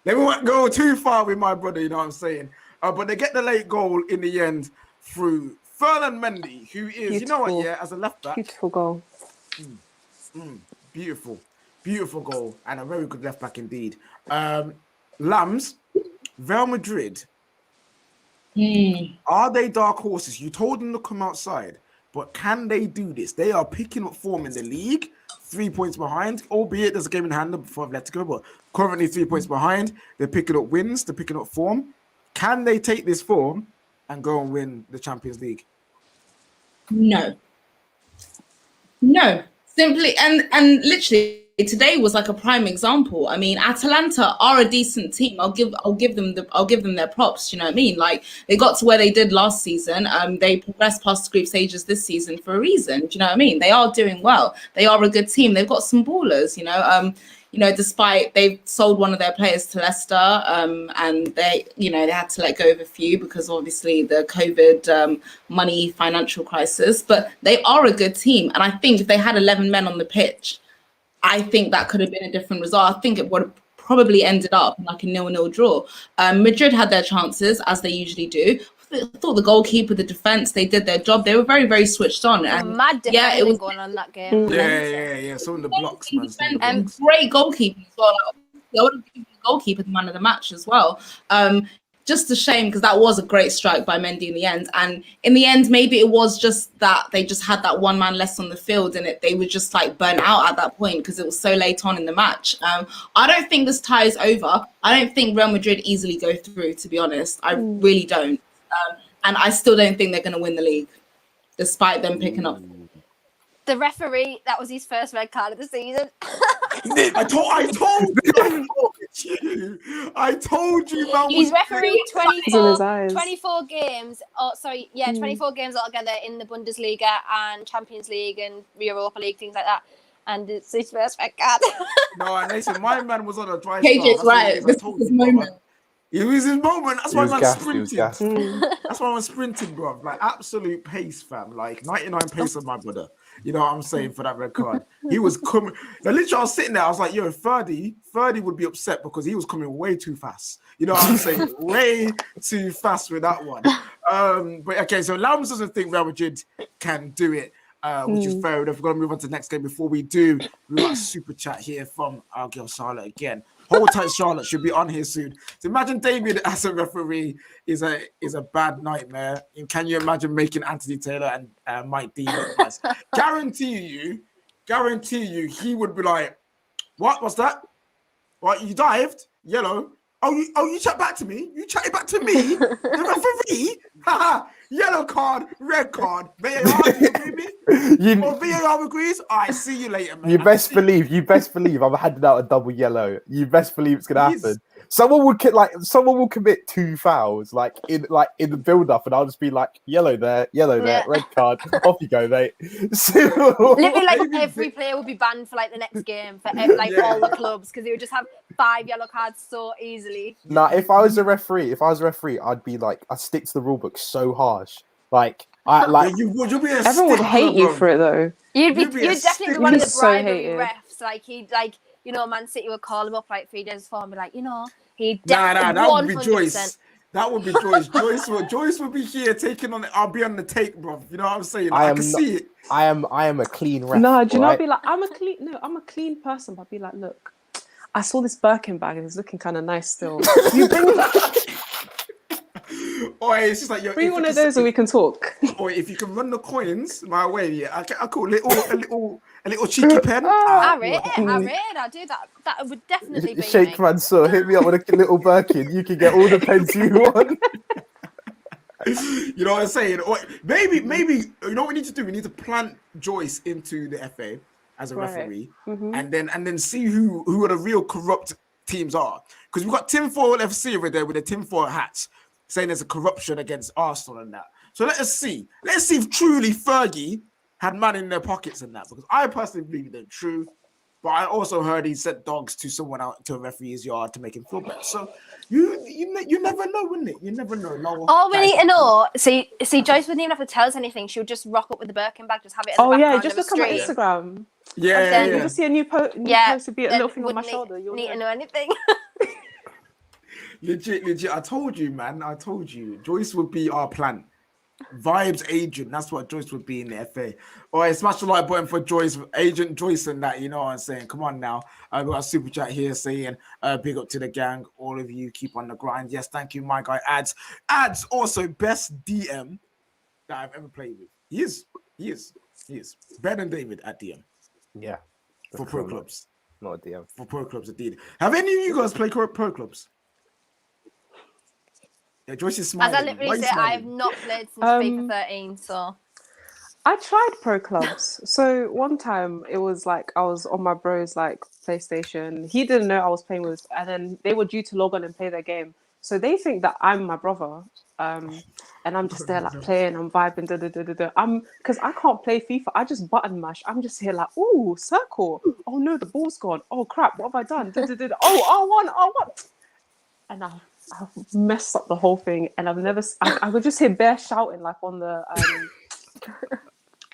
go too far with my brother. You know what I'm saying? But they get the late goal in the end through Ferland Mendy, who is, beautiful. You know what, yeah, as a left back. Beautiful goal. Beautiful goal, and a very good left back indeed. Lambs, Real Madrid. Are they dark horses? You told them to come outside, but can they do this? They are picking up form in the league, 3 points behind, albeit there's a game in hand before Atletico, but currently 3 points behind. They're picking up wins, they're picking up form. Can they take this form and go and win the Champions League? No. Simply and literally today was like a prime example. I mean, Atalanta are a decent team. I'll give them their props. You know what I mean? Like, they got to where they did last season. They progressed past the group stages this season for a reason. Do you know what I mean? They are doing well. They are a good team. They've got some ballers. Despite they've sold one of their players to Leicester, and they had to let go of a few because obviously the COVID money financial crisis. But they are a good team, and I think if they had 11 men on the pitch, I think that could have been a different result. I think it would have probably ended up like a 0-0 draw. Madrid had their chances, as they usually do. I thought the goalkeeper, the defense, they did their job. They were very, very switched on. And mad it was going on that game. Yeah. Some of the blocks, man. And great goalkeeping as well. I would have given the goalkeeper the man of the match as well. Just a shame because that was a great strike by Mendy in the end. And in the end, maybe it was just that they just had that one man less on the field and they were just like burnt out at that point because it was so late on in the match. I don't think this tie is over. I don't think Real Madrid easily go through, to be honest. I really don't. And I still don't think they're going to win the league, despite them picking up. The referee, that was his first red card of the season. I told you, man. He's refereed 24 games. 24 games altogether in the Bundesliga and Champions League and Europa League, things like that. And it's his first red card. No, and listen, my man was on a dry KJ's right. This is his moment. It was his moment. That's why man sprinted. That's why I'm sprinting, bro. Like absolute pace, fam. Like 99 pace on my brother. You know what I'm saying for that red card. He was coming. Now, literally, I was sitting there. I was like, yo, 30 would be upset because he was coming way too fast. You know what I'm saying? Way too fast with that one. But okay, so Lams doesn't think Real Madrid can do it, which is fair enough. We're going to move on to the next game. Before we do, we've got a super chat here from our girl Charlotte again. Hold tight, Charlotte should be on here soon. So imagine David as a referee is a bad nightmare. And can you imagine making Anthony Taylor and Mike Dean look nice? Guarantee you, he would be like, "What was that? What, you dived? Yellow? You chat back to me? You chatted back to me? The referee? Haha, yellow card, red card. VAR, do you agree with me? VAR agrees? All right, see you later, man. You best believe I'm handing out a double yellow. You best believe it's gonna happen. Someone will commit 2 fouls in the build up, and I'll just be like, yellow there, red card, off you go, mate. So, literally, every player will be banned for the next game for all the clubs because they would just have 5 yellow cards so easily. Nah, if I was a referee, I'd be like, I stick to the rule book so harsh. Everyone would hate you for it though. You'd definitely be one of the so bribery hated. refs. Man City would call him up 3 days before and be like, he that definitely would be Joyce. That would be Joyce. Joyce would be here taking on it. I'll be on the take, bro. You know what I'm saying? I can see it. I am a clean ref. No, do you know? I'd be like, I'm a clean person, but I'd be like, look, I saw this Birkin bag and it's looking kind of nice still. You bring it's just like bring one of those and we can talk. Or if you can run the coins my way, I call a little cheeky pen. I rate it. I'll do that. That would definitely be Sheikh Mansour, hit me up with a little Birkin. You can get all the pens you want. You know what I'm saying? Or maybe you know what we need to do? We need to plant Joyce into the FA as a referee, and then see who are the real corrupt teams are. Because we've got tinfoil FC over there with the tinfoil hats, saying there's a corruption against Arsenal and that. So let us see. Let's see if truly Fergie had man in their pockets and that. Because I personally believe they're true. But I also heard he sent dogs to someone out to a referee's yard to make him feel better. So you never know, wouldn't it? You never know. No, all we need to know. See, Joyce wouldn't even have to tell us anything. She would just rock up with the Birkin bag, just have it in the background. Just look at my Instagram. Yeah. You just see a new post to be a little thing on my shoulder. You need to know anything. Legit. I told you, man. I told you. Joyce would be our plant. Vibes agent. That's what Joyce would be in the FA. All right, smash the like button for Joyce, Agent Joyce and that. You know what I'm saying? Come on now. I've got a super chat here saying, big up to the gang. All of you keep on the grind. Yes, thank you, my guy. Ads also best DM that I've ever played with. He is. Better than David at DM. Yeah. For pro clubs. Not a DM. For pro clubs, indeed. Have any of you guys played pro clubs? Yeah, Joyce is smiling. As I literally said, I have not played since FIFA 13, so. I tried pro clubs. So one time it was like I was on my bro's PlayStation. He didn't know I was playing with, and then they were due to log on and play their game. So they think that I'm my brother. And I'm just there playing, I'm vibing, because I can't play FIFA. I just button mash. I'm just here ooh, circle. Oh no, the ball's gone. Oh crap, what have I done? Oh, what? And I've messed up the whole thing, and I would just hear Bear shouting on the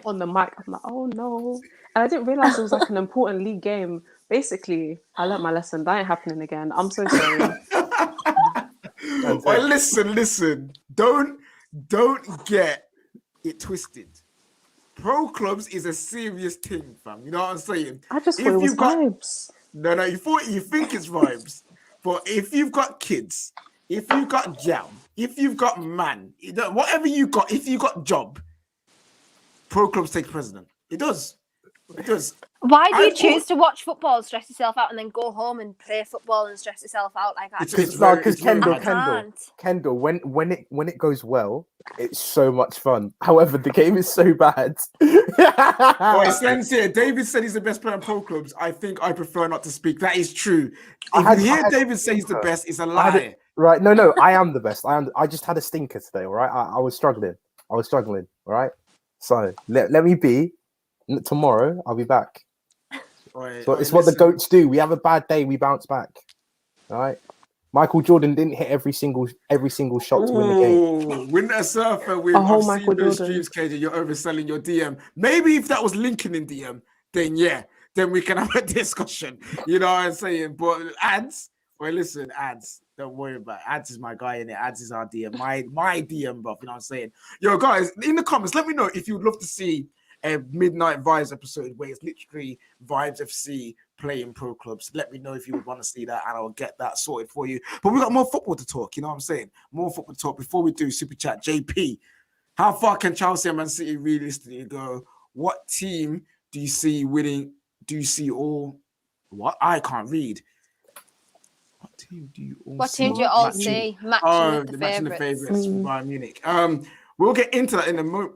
on the mic. I'm like, oh no. And I didn't realize it was an important league game. Basically, I learned my lesson. That ain't happening again. I'm so sorry. Well, listen. Don't get it twisted. Pro clubs is a serious thing, fam. You know what I'm saying? I just thought it was vibes. No, you think it's vibes. But if you've got kids, if you've got jam, if you've got man, whatever you got, if you got job, pro clubs take president. It does. Why do you choose to watch football, stress yourself out, and then go home and play football and stress yourself out like that? Because Kendall, when it goes well, it's so much fun. However, the game is so bad. It's sincere. David said he's the best player in pro clubs. I think I prefer not to speak. That is true. If you hear David say he's the best, it's a lie. Right? No, I am the best. I just had a stinker today. All right, I was struggling. All right. So let me be. Tomorrow I'll be back. It's what the goats do. We have a bad day, we bounce back. All right. Michael Jordan didn't hit every single shot to win the game. Winter Surfer with Oh, I've Michael seen those Jordan. streams, KJ. You're overselling your DM. Maybe if that was Lincoln in DM, then yeah, then we can have a discussion. You know what I'm saying? But ads, well, listen, ads. Don't worry about it. Ads is my guy in it. Ads is our DM. My DM, bro. You know what I'm saying? Yo, guys, in the comments, let me know if you'd love to see a Midnight Vibes episode where it's literally Vibes FC playing pro clubs. Let me know if you would want to see that, and I'll get that sorted for you. But we got more football to talk. You know what I'm saying? More football to talk. Before we do super chat, JP, how far can Chelsea and Man City realistically go? What team do you see winning? Do you see all? What? I can't read. What team do you all What see? team do you all see matching the favourites? From Bayern Munich. We'll get into that in a moment.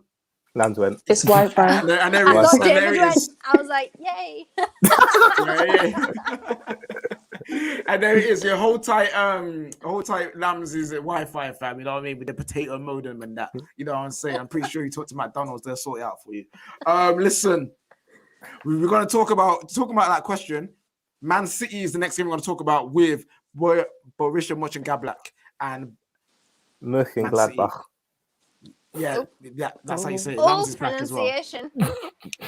Lands went. It's Wi-Fi. And there I thought and David there went. is. I was like, yay. And there it is. Your whole tight Lambs is Wi-Fi, fam. You know what I mean? With the potato modem and that. You know what I'm saying? I'm pretty sure you talk to McDonald's, they'll sort it out for you. Listen, we're going to talk about that question. Man City is the next game we're going to talk about with Borussia Mönchengladbach and Mönchengladbach. Yeah, that's how you say it. Oh, Lambs is back as well. pronunciation.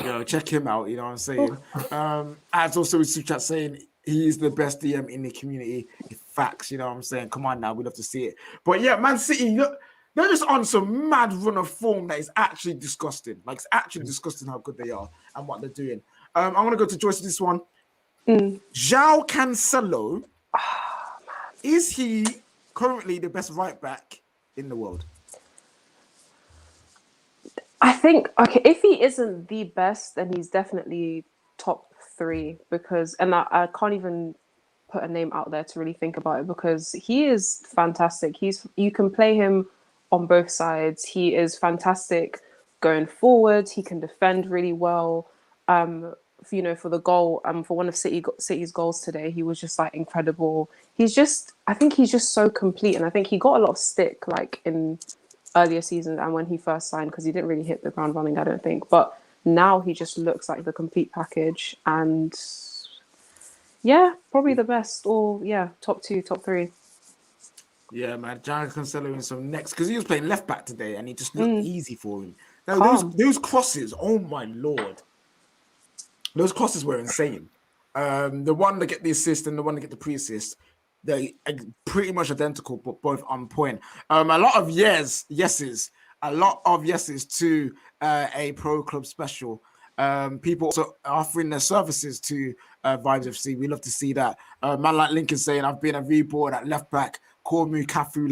Yo, check him out. You know what I'm saying? As also with Suchat saying he's the best DM in the community. Facts, you know what I'm saying? Come on now, we'd love to see it. But yeah, Man City, they're just on some mad run of form that is actually disgusting. Like, it's actually disgusting how good they are and what they're doing. I'm going to go to Joyce with this one. João Cancelo, is he currently the best right back in the world? I think, okay, if he isn't the best, then he's definitely top 3 because, and I can't even put a name out there to really think about it because he is fantastic. You can play him on both sides. He is fantastic going forward. He can defend really well. For the goal, for one of City's goals today, he was just like incredible. I think he's just so complete, and I think he got a lot of stick like in earlier seasons and when he first signed because he didn't really hit the ground running, I don't think. But now he just looks like the complete package, and yeah, probably the best, or yeah, top 2, top 3. Yeah, man, João Cancelo in some next because he was playing left back today, and he just looked easy for him. Now, those crosses, oh my lord. Those crosses were insane. The one to get the assist and the one to get the pre-assist, they're pretty much identical, but both on point. A lot of yeses to a pro club special. People also offering their services to Vibes FC. We love to see that. Man like Lincoln saying, I've been a reboard at left back. Call me Cafu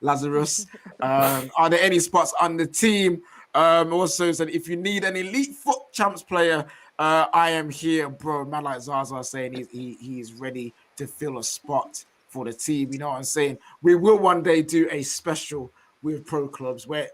Lazarus. Are there any spots on the team? Also said, if you need an elite foot champs player, I am here, bro. Man like Zaza saying he's ready to fill a spot for the team. You know what I'm saying? We will one day do a special with pro clubs where,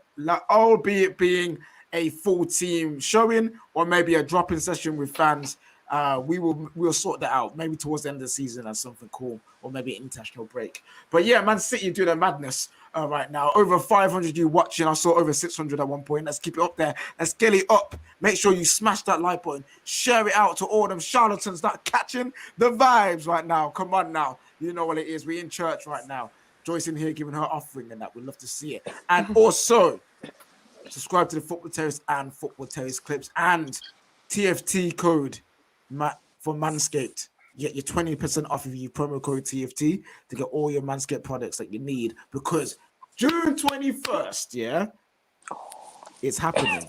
albeit being a full team showing or maybe a drop-in session with fans, we'll sort that out maybe towards the end of the season as something cool, or maybe an international break. But yeah, Man City do their madness right now. Over 500 you watching. I saw over 600 at one point. Let's keep it up there. Let's get it up. Make sure you smash that like button. Share it out to all them charlatans that are catching the vibes right now. Come on now. You know what it is. We're in church right now. Joyce in here giving her offering and that. We'd love to see it. And also, subscribe to the Football Terrace and Football Terrace clips and TFT code for Manscaped. You get your 20% off if you promo code TFT to get all your Manscaped products that you need, because June 21st, yeah, it's happening.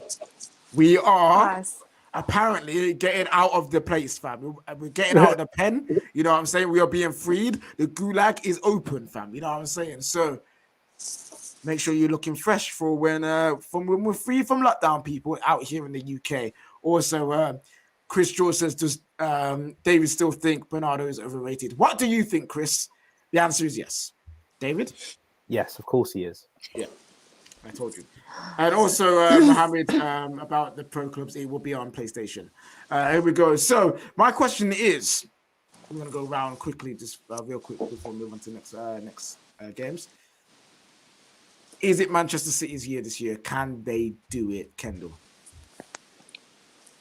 We are apparently getting out of the place, fam. We're getting out of the pen. You know what I'm saying? We are being freed. The gulag is open, fam. You know what I'm saying? So make sure you're looking fresh for when we're free from lockdown, people out here in the UK. Also, Chris George says, does David still think Bernardo is overrated? What do you think, Chris? The answer is yes. David? Yes, of course he is. Yeah, I told you. And also, Mohammed, about the pro clubs, it will be on PlayStation. Here we go. So my question is, I'm going to go around quickly, just real quick before we move on to next games. Is it Manchester City's year this year? Can they do it, Kendall?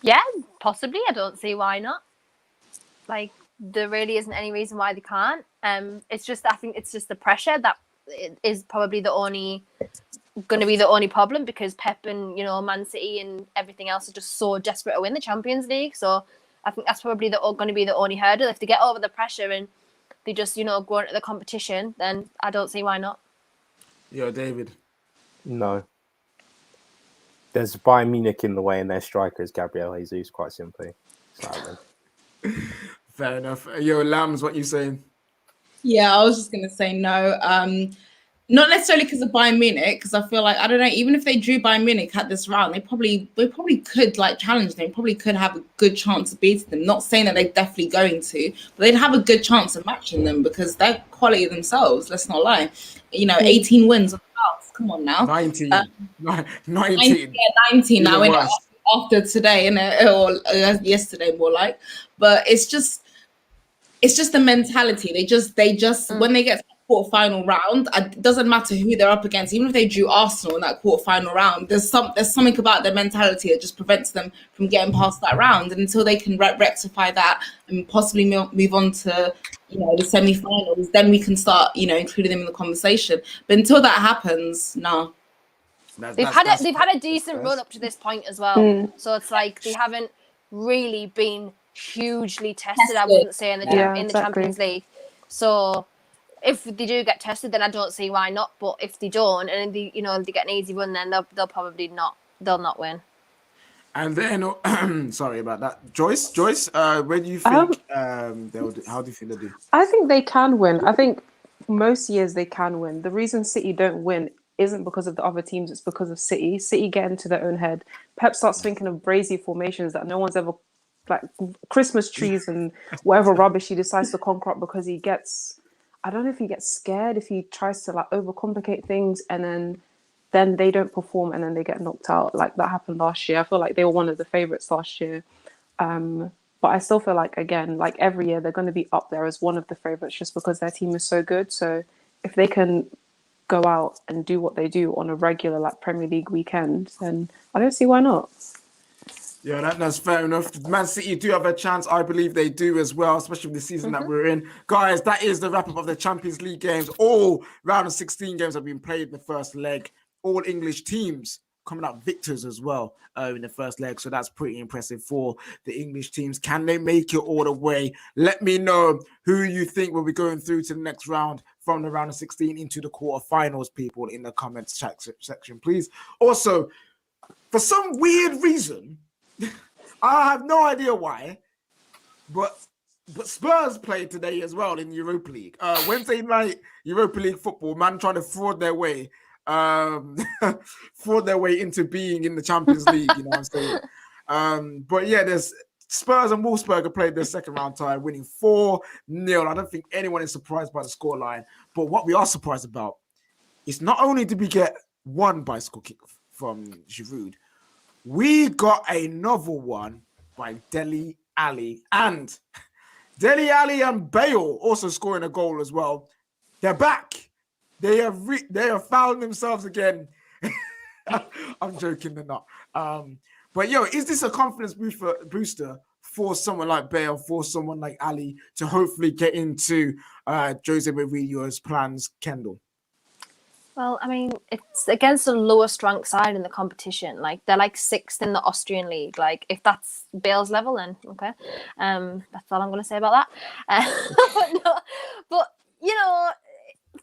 Yeah, possibly. I don't see why not. Like, there really isn't any reason why they can't. It's just, I think it's just the pressure that is probably going to be the only problem, because Pep and Man City and everything else are just so desperate to win the Champions League. So I think that's probably going to be the only hurdle. If they get over the pressure and they just go into the competition, then I don't see why not. Yeah, David. No. There's Bayern Munich in the way, and their striker is Gabriel Jesus, quite simply. Fair enough. Yo, Lambs, what you saying? Yeah, I was just gonna say no. Not necessarily because of Bayern Munich, because I feel like, I don't know, even if they drew Bayern Munich at this round, they probably could like challenge them. They probably could have a good chance of beating them. Not saying that they're definitely going to, but they'd have a good chance of matching them because they're quality themselves. Let's not lie. 18 wins on the bounce. Come on now. 19. 19. Yeah, 19 now. After today, or yesterday, more like. But it's just the mentality. They just when they get to the quarterfinal round, it doesn't matter who they're up against. Even if they drew Arsenal in that quarterfinal round, there's something about their mentality that just prevents them from getting past that round. And until they can rectify that and possibly move on to the semi-finals, then we can start including them in the conversation. But until that happens, no. They've had a decent run up to this point as well. So it's like they haven't really been hugely tested. I wouldn't say in the Champions League. So if they do get tested, then I don't see why not. But if they don't, and they get an easy run, then they'll probably not. They'll not win. And then, sorry about that, Joyce. Where do you think how do you think they'll do? I think they can win. I think most years they can win. The reason City don't win isn't because of the other teams, it's because of City. City get into their own head. Pep starts thinking of brazy formations that no one's ever, like Christmas trees and whatever rubbish he decides to conquer up, because he gets, I don't know if he gets scared, if he tries to like overcomplicate things, and then they don't perform and then they get knocked out. Like that happened last year. I feel like they were one of the favourites last year. But I still feel like, again, like every year they're going to be up there as one of the favourites just because their team is so good. So if they can go out and do what they do on a regular like Premier League weekend, then I don't see why not. Yeah, that's fair enough. Man City do have a chance. I believe they do as well, especially with the season that we're in. Guys, that is the wrap-up of the Champions League games. All round of 16 games have been played in the first leg. All English teams coming out victors as well in the first leg. So that's pretty impressive for the English teams. Can they make it all the way? Let me know who you think will be going through to the next round from the round of 16 into the quarterfinals, people, in the comments section, please. Also, for some weird reason, I have no idea why, but Spurs played today as well in Europa League. Wednesday night Europa League football, man trying to fraud their way into being in the Champions League, you know what I'm saying? But yeah, there's Spurs and Wolfsburg played their second round tie, winning 4-0. I don't think anyone is surprised by the scoreline, but what we are surprised about is not only did we get one bicycle kick from Giroud, we got another one by Dele Alli, and Dele Alli and Bale also scoring a goal as well. They're back. They have found themselves again. I'm joking, they're not. But yo, is this a confidence booster for someone like Bale, for someone like Ali, to hopefully get into Jose Mourinho's plans, Kendall? Well, I mean, it's against the lowest ranked side in the competition. Like they're like 6th in the Austrian league. Like if that's Bale's level, then okay. That's all I'm going to say about that. But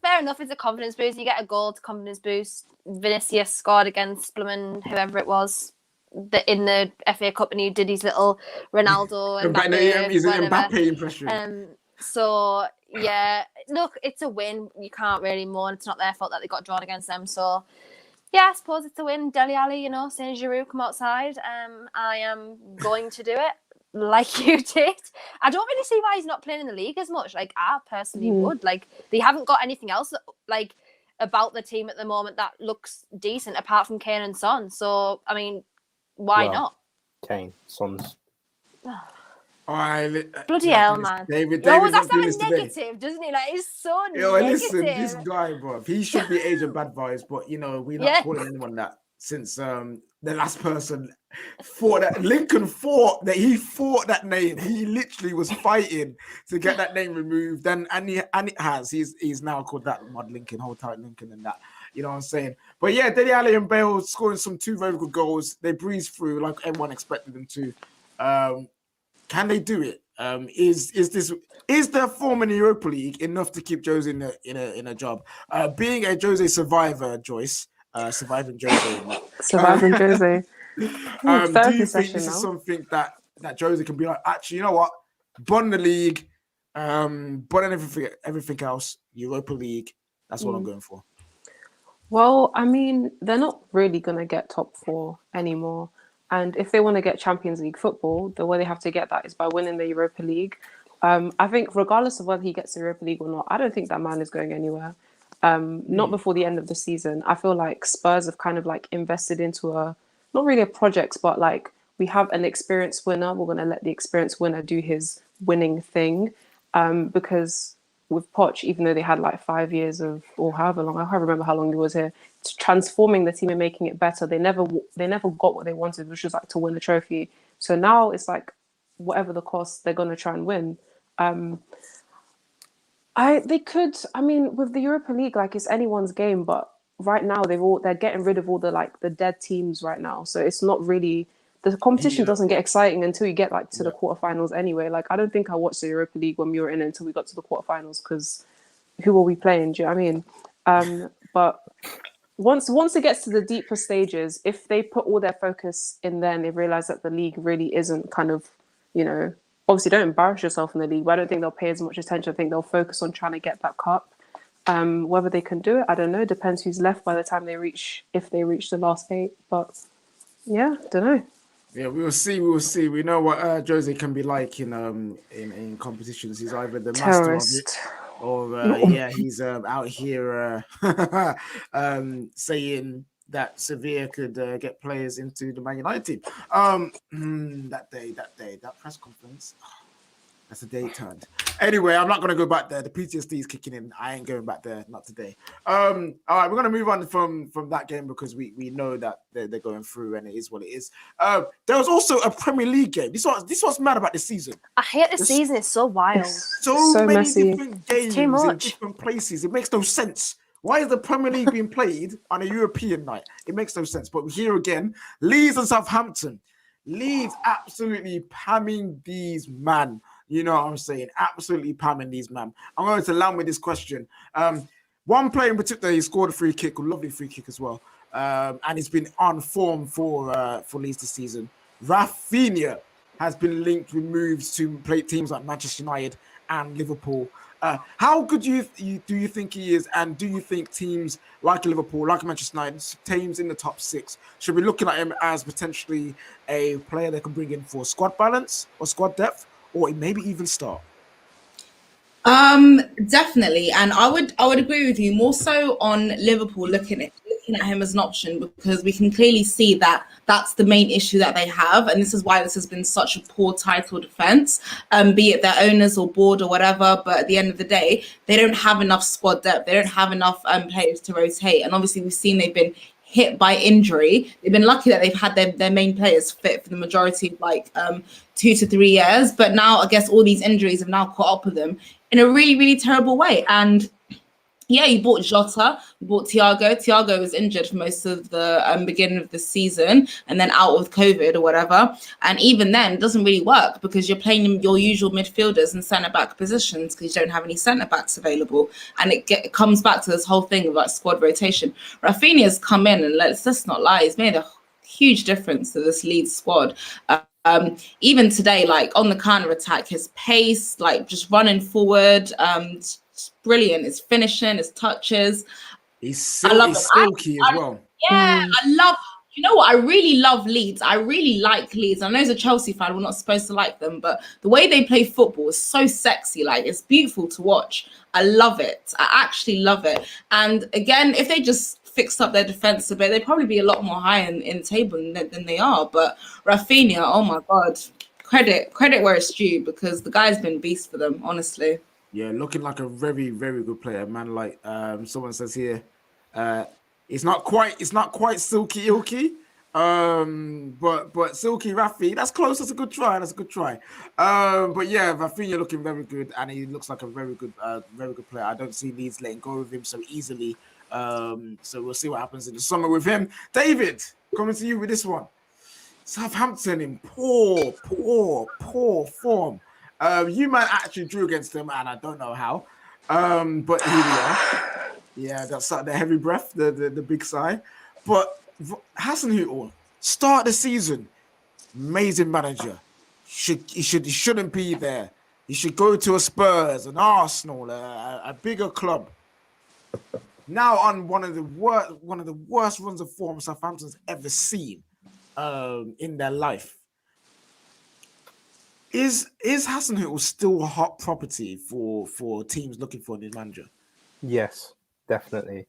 fair enough. It's a confidence boost. You get a goal to confidence boost. Vinicius scored against Blumen, whoever it was, in the FA Cup, and he did his little Ronaldo and Mbappe impression. So yeah, look, it's a win. You can't really mourn. It's not their fault that they got drawn against them. So yeah, I suppose it's a win. Dele Alli, saying Giroud, come outside. I am going to do it like you did. I don't really see why he's not playing in the league as much. Like I personally would. Like they haven't got anything else like about the team at the moment that looks decent apart from Kane and Son. So I mean, why not? Kane, Son's. Bloody hell, man. David always has to have a negative, doesn't he? Like, he's so negative. Listen, this guy, bro, he should be age of bad vibes, but we're not calling anyone that. the last person fought that. Lincoln fought that. He fought that name. He literally was fighting to get that name removed. And it has. He's now called that Mud Lincoln, Hold Tight Lincoln, and that. You know what I'm saying? But yeah, Dele Alli and Bale scoring two very good goals. They breezed through like everyone expected them to. Can they do it? Is their form in the Europa League enough to keep Jose in a job? Being a Jose survivor, Joyce, surviving Jose. Surviving Jose. Do you think this is something that Jose can be like, actually, you know what? Bun the league, but everything else, Europa League, that's what I'm going for. Well, I mean, they're not really going to get top 4 anymore. And if they want to get Champions League football, the way they have to get that is by winning the Europa League. I think regardless of whether he gets the Europa League or not, I don't think that man is going anywhere. Not before the end of the season. I feel like Spurs have kind of like invested into not really a project, but like we have an experienced winner. We're going to let the experienced winner do his winning thing. Because with Poch, even though they had like 5 years or however long, I can't remember how long he was here, transforming the team and making it better. They never got what they wanted, which was like to win a trophy. So now it's like whatever the cost, they're going to try and win. They could. I mean, with the Europa League, like it's anyone's game. But right now, they're getting rid of all the dead teams right now. So it's not really. The competition doesn't get exciting until you get like to the quarterfinals anyway. Like I don't think I watched the Europa League when we were in it until we got to the quarterfinals because who were we playing? Do you know what I mean? But once it gets to the deeper stages, if they put all their focus in there and they realize that the league really isn't kind of, obviously don't embarrass yourself in the league, but I don't think they'll pay as much attention. I think they'll focus on trying to get that cup. Whether they can do it, I don't know. Depends who's left by the time if they reach the last 8. But yeah, don't know. Yeah, we will see. We know what Jose can be like in competitions. He's either the master of it, or he's out here saying that Sevilla could get players into the Man United team. That press conference. That's the day it turned. Anyway, I'm not going to go back there. The PTSD is kicking in. I ain't going back there. Not today. All right, we're going to move on from that game because we know that they're going through and it is what it is. There was also a Premier League game. This was mad about this season. I hate this season. It's so wild. So many messy. different games in different places. It makes no sense. Why is the Premier League being played on a European night? It makes no sense. But here again, Leeds and Southampton. Leeds absolutely pamming these man. You know what I'm saying? Absolutely pamming these man. I'm going to land with this question. One player in particular, he scored a free kick, a lovely free kick as well. And he's been on form for Leeds this season. Rafinha has been linked with moves to play teams like Manchester United and Liverpool. How good do you think he is? And do you think teams like Liverpool, like Manchester United, teams in the top 6, should be looking at him as potentially a player they can bring in for squad balance or squad depth? Or maybe even start? Definitely, and I would agree with you more so on Liverpool looking at him as an option because we can clearly see that that's the main issue that they have, and this is why this has been such a poor title defense, be it their owners or board or whatever. But at the end of the day, they don't have enough squad depth. They don't have enough players to rotate, and obviously we've seen they've been hit by injury. They've been lucky that they've had their main players fit for the majority of 2 to 3 years. But now I guess all these injuries have now caught up with them in a really, really terrible way. And yeah, you bought Jota, you bought Thiago. Thiago was injured for most of the beginning of the season and then out with COVID or whatever. And even then, it doesn't really work because you're playing your usual midfielders and centre-back positions because you don't have any centre-backs available. And it comes back to this whole thing about squad rotation. Rafinha's come in and let's not lie, he's made a huge difference to this Leeds squad. Even today, on the counter-attack, his pace, just running forward, it's brilliant. His finishing, his touches. He's silky as well. Yeah, I love. You know what? I really love Leeds. I really like Leeds. I know as a Chelsea fan, we're not supposed to like them, but the way they play football is so sexy. It's beautiful to watch. I love it. I actually love it. And again, if they just fixed up their defense a bit, they'd probably be a lot more high in the table than they are. But Rafinha, oh my God, credit where it's due because the guy's been beast for them, honestly. Yeah, looking like a very, very good player, man. Someone says here, It's not quite silky ilky. But Silky Rafi, that's close. That's a good try. But yeah, Rafinha looking very good, and he looks like a very good player. I don't see Leeds letting go of him so easily. So we'll see what happens in the summer with him. David, coming to you with this one. Southampton in poor form. You might actually drew against them, and I don't know how. But here we are. Yeah, that's the heavy breath, the big sigh. But Hasenhüttl, start the season, amazing manager. He shouldn't be there. He should go to a Spurs, an Arsenal, a bigger club. Now on one of the worst runs of form Southampton's ever seen in their life. Is Hasenhüttl still a hot property for teams looking for a new manager? Yes, definitely.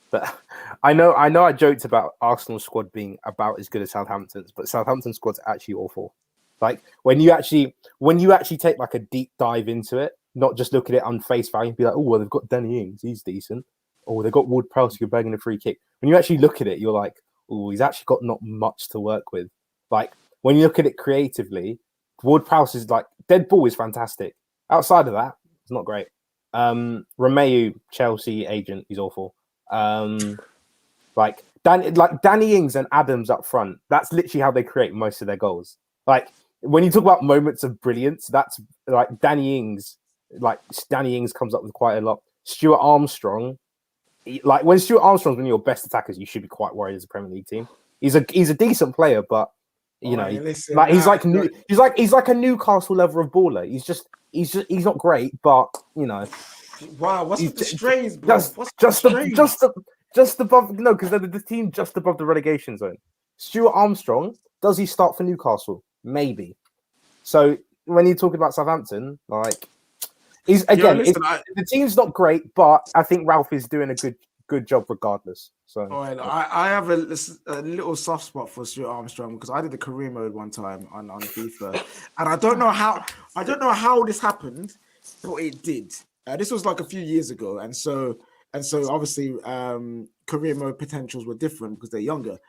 But I know I joked about Arsenal's squad being about as good as Southampton's, but Southampton's squad's actually awful. Like when you actually take like a deep dive into it, not just look at it on face value and be like, oh well, they've got Danny Ings, he's decent. Or they've got Ward-Prowse who can bang in a free kick. When you actually look at it, you're like, oh, he's actually got not much to work with. Like when you look at it creatively, Ward-Prowse is like dead ball is fantastic. Outside of that, it's not great. Romeu, Chelsea agent, he's awful. Like Danny Ings and Adams up front, that's literally how they create most of their goals. Like when you talk about moments of brilliance, that's like Danny Ings comes up with quite a lot. Stuart Armstrong, like when Stuart Armstrong's one of your best attackers, you should be quite worried as a Premier League team. He's a decent player, but he's like a Newcastle level of baller. He's not great, but wow, what's with the strays, bro? Just above because they're the team just above the relegation zone. Stuart Armstrong, does he start for Newcastle? Maybe. So when you're talking about Southampton, like the team's not great, but I think Ralph is doing a good job regardless. So I have a little soft spot for Stuart Armstrong because I did the career mode one time on FIFA, and I don't know how this happened, but it did. This was like a few years ago, and so obviously career mode potentials were different because they're younger.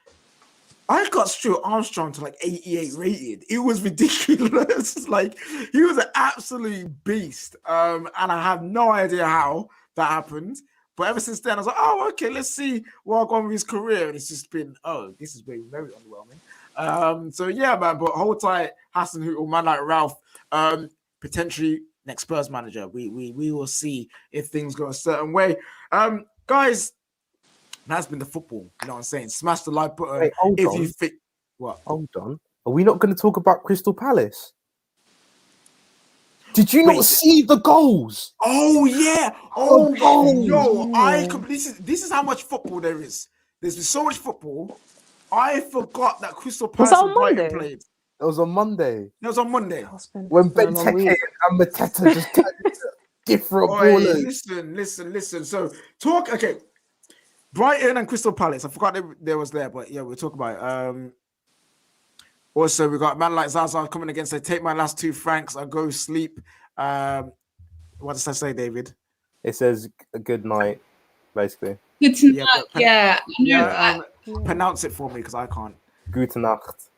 I got Stuart Armstrong to like 88 rated. It was ridiculous. Like he was an absolute beast. And I have no idea how that happened. But ever since then, I was like, oh, okay, let's see what I've gone with his career. And it's just been, this is very, very underwhelming. So yeah, man, but hold tight, Hasenhüttl, man like Ralph, potentially next Spurs manager. We will see if things go a certain way. Guys, that's been the football. You know what I'm saying? Smash the like button. Wait, you think what? Hold on. Are we not going to talk about Crystal Palace? Did you not see the goals? Oh yeah. Oh yo, this is how much football there is. There's been so much football. I forgot that Crystal Palace and Brighton played. It was on Monday. It was on Monday. When Benteke and Mateta just turned into different ballers. Listen. So talk. Okay. Brighton and Crystal Palace. I forgot they was there, but yeah, we'll talk about it. Also, we got man like Zaza coming against. They take my last 2 francs. I go sleep. What does that say, David? It says a good night, basically. Good night. Pronounce it for me because I can't. Gute Nacht.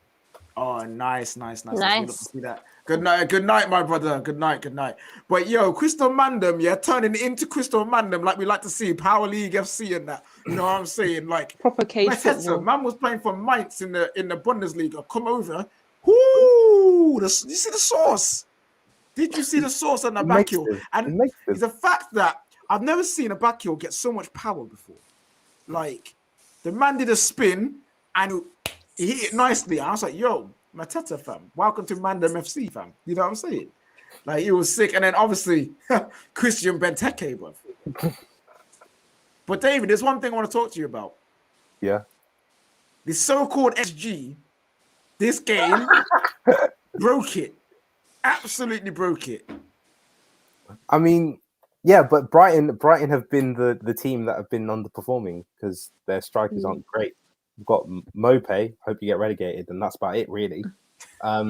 Oh, nice. Love to see that. Good night, my brother. Good night. But yo, Crystal Mandem, turning into Crystal Mandem like we like to see Power League FC and that. You know what I'm saying? Like proper cage football. Man was playing for Mainz in the Bundesliga. Come over. Whoo! You see the sauce? Did you see the sauce on the back heel? And it's a fact that I've never seen a back heel get so much power before. Like the man did a spin and he hit it nicely. I was like, yo, Mateta fam, welcome to Mandem FC fam. You know what I'm saying? Like it was sick. And then obviously Christian Benteke, bro. But David, there's one thing I want to talk to you about. Yeah. The so-called SG, this game broke it. Absolutely broke it. I mean, yeah, but Brighton have been the team that have been underperforming because their strikers aren't great. We've got Mope, hope you get relegated, and that's about it, really. I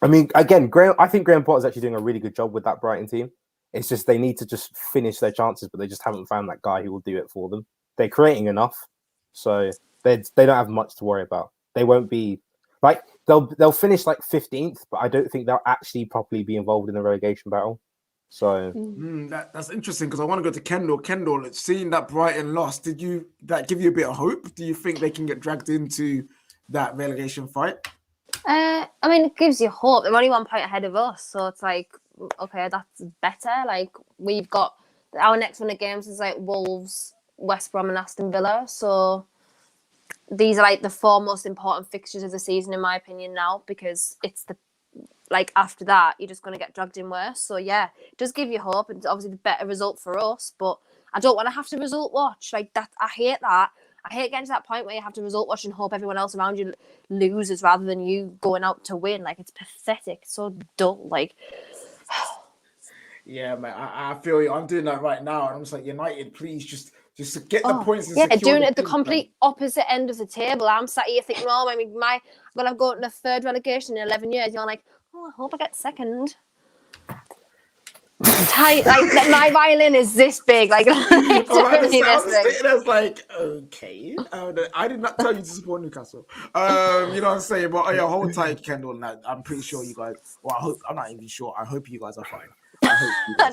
mean, again, I think Graham Potter's actually doing a really good job with that Brighton team. It's just they need to just finish their chances, but they just haven't found that guy who will do it for them. they're creating enough, so they don't have much to worry about. They won't be like they'll finish like 15th, but I don't think they'll actually properly be involved in the relegation battle. So that's interesting because I want to go to Kendall. Kendall, seeing that Brighton lost, did that give you a bit of hope? Do you think they can get dragged into that relegation fight? I mean, it gives you hope. They're only 1 point ahead of us, so it's like, okay, that's better. Like, we've got our next one of games is like Wolves, West Brom, and Aston Villa. So these are like the 4 most important fixtures of the season, in my opinion, now, because it's after that, you're just going to get dragged in worse. So yeah, it does give you hope. It's obviously the better result for us, but I don't want to have to result watch like that. I hate that. I hate getting to that point where you have to result watch and hope everyone else around you loses rather than you going out to win. Like, it's pathetic. It's so dull. Like, yeah, man, I feel you. I'm doing that right now, and I'm just like, United, please just get the points. And yeah, secure doing the it at the thing, complete opposite end of the table. I'm sat here thinking, oh, I mean, when I go to the 3rd relegation in 11 years, you're like, oh, I hope I get 2nd. Tight, like my violin is this big, like literally this big. I was like, okay, I did not tell you to support Newcastle. You know what I'm saying? But yeah, hold tight, Kendall. And I'm pretty sure you guys. Well, I'm not even sure. I hope you guys are fine. I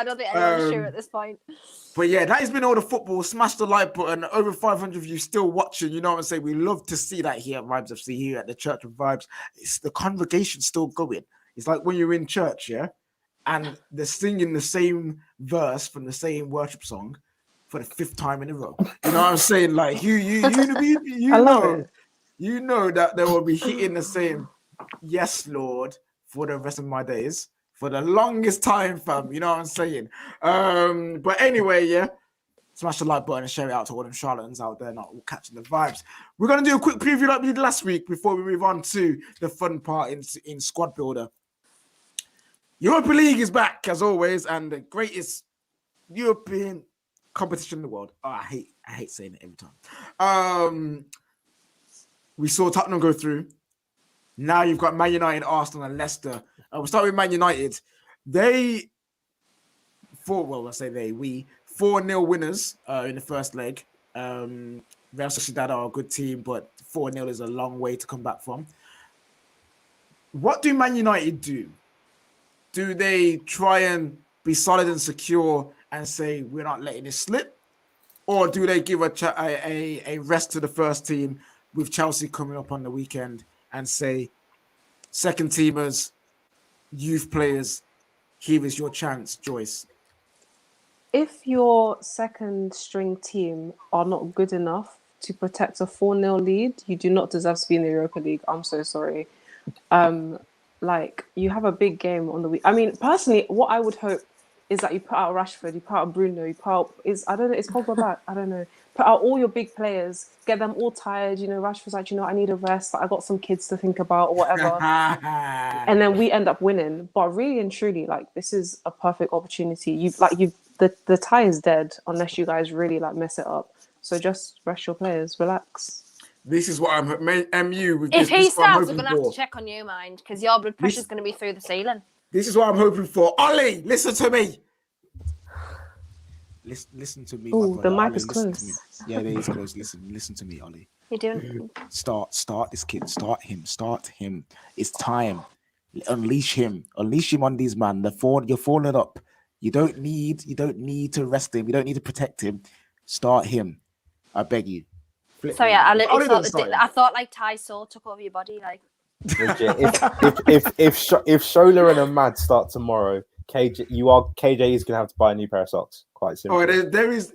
don't think anyone's sure at this point. But yeah, that has been all the football. Smash the like button. Over 500 of you still watching. You know what I'm saying? We love to see that here at Vibes FC, here at the Church of Vibes. It's the congregation still going. It's like when you're in church, yeah, and they're singing the same verse from the same worship song for the 5th time in a row. You know what I'm saying? Like you know that they will be hitting the same "Yes, Lord" for the rest of my days. For the longest time, fam. You know what I'm saying? But anyway, yeah. Smash the like button and share it out to all them charlatans out there not all catching the vibes. We're going to do a quick preview like we did last week before we move on to the fun part in Squad Builder. Europa League is back, as always, and the greatest European competition in the world. Oh, I hate saying it every time. We saw Tottenham go through. Now you've got Man United, Arsenal, and Leicester. We'll start with Man United. We 4-0 winners in the first leg. Real Sociedad are a good team, but 4-0 is a long way to come back from. What do Man United do? Do they try and be solid and secure and say, we're not letting this slip? Or do they give a rest to the first team with Chelsea coming up on the weekend and say, second teamers, youth players, here is your chance, Joyce? If your second string team are not good enough to protect a 4-0 lead, you do not deserve to be in the Europa League. I'm so sorry. You have a big game on the week. I mean, personally, what I would hope is that you put out Rashford, you put out Bruno, you put out is Pogba back? I don't know. Put out all your big players, get them all tired. You know, Rashford's like, I need a rest. I got some kids to think about or whatever. And then we end up winning. But really and truly, this is a perfect opportunity. The tie is dead unless you guys really mess it up. So just rest your players, relax. This is what I'm MU with. If he starts, we're going to have to check on you, mind, because your blood pressure is going to be through the ceiling. This is what I'm hoping for. Ollie, listen to me. Listen to me. Oh, the mic Ollie, is close. Yeah, it is close. Listen to me, Ollie. You're doing. Start this kid. Start him. It's time. Unleash him on these man. You're falling up. You don't need to rest him. You don't need to protect him. Start him. I beg you. So yeah, I literally thought Ty's soul took over your body. If Shola and Ahmad start tomorrow, KJ is gonna have to buy a new pair of socks. Quite simply. Oh, there is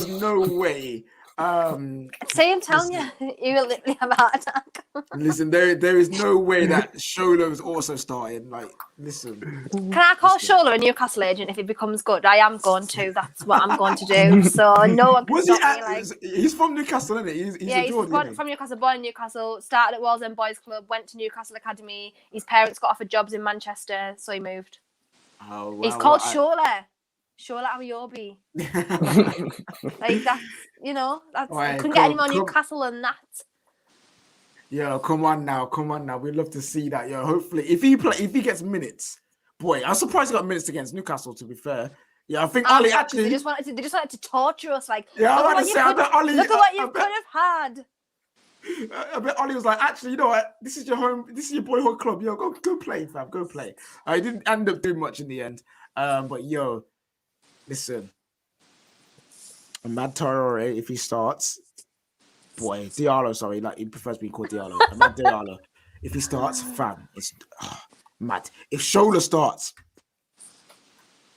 no way. See, I'm telling you, you will literally have a heart attack. Listen, there is no way that Shola is also starting. Listen. Can I call Shola a Newcastle agent if he becomes good? I am going to. That's what I'm going to do. So no one can stop me. He's from Newcastle, isn't he? He's from Newcastle, born in Newcastle, started at Wallsend Boys Club, went to Newcastle Academy. His parents got offered jobs in Manchester, so he moved. Oh, wow. He's called Shola. Shola Ayobi. That's, I couldn't get any more Newcastle than that. Yo, come on now. We'd love to see that. Yo, hopefully, if he gets minutes, boy, I'm surprised he got minutes against Newcastle. To be fair, Yeah, I think Ollie actually. They just wanted to torture us. Like, yeah, I want to say, I bet Ollie. Look at what you could have had. I bet Ollie was like, actually, you know what? This is your home. This is your boyhood club. Yo, go play, fam. Go play. I didn't end up doing much in the end. But yo, listen, Ahmad Traore, if he starts, boy, Diallo. Sorry, like he prefers being called Diallo. Ahmad Diallo. If he starts, fam, it's mad. If Shola starts,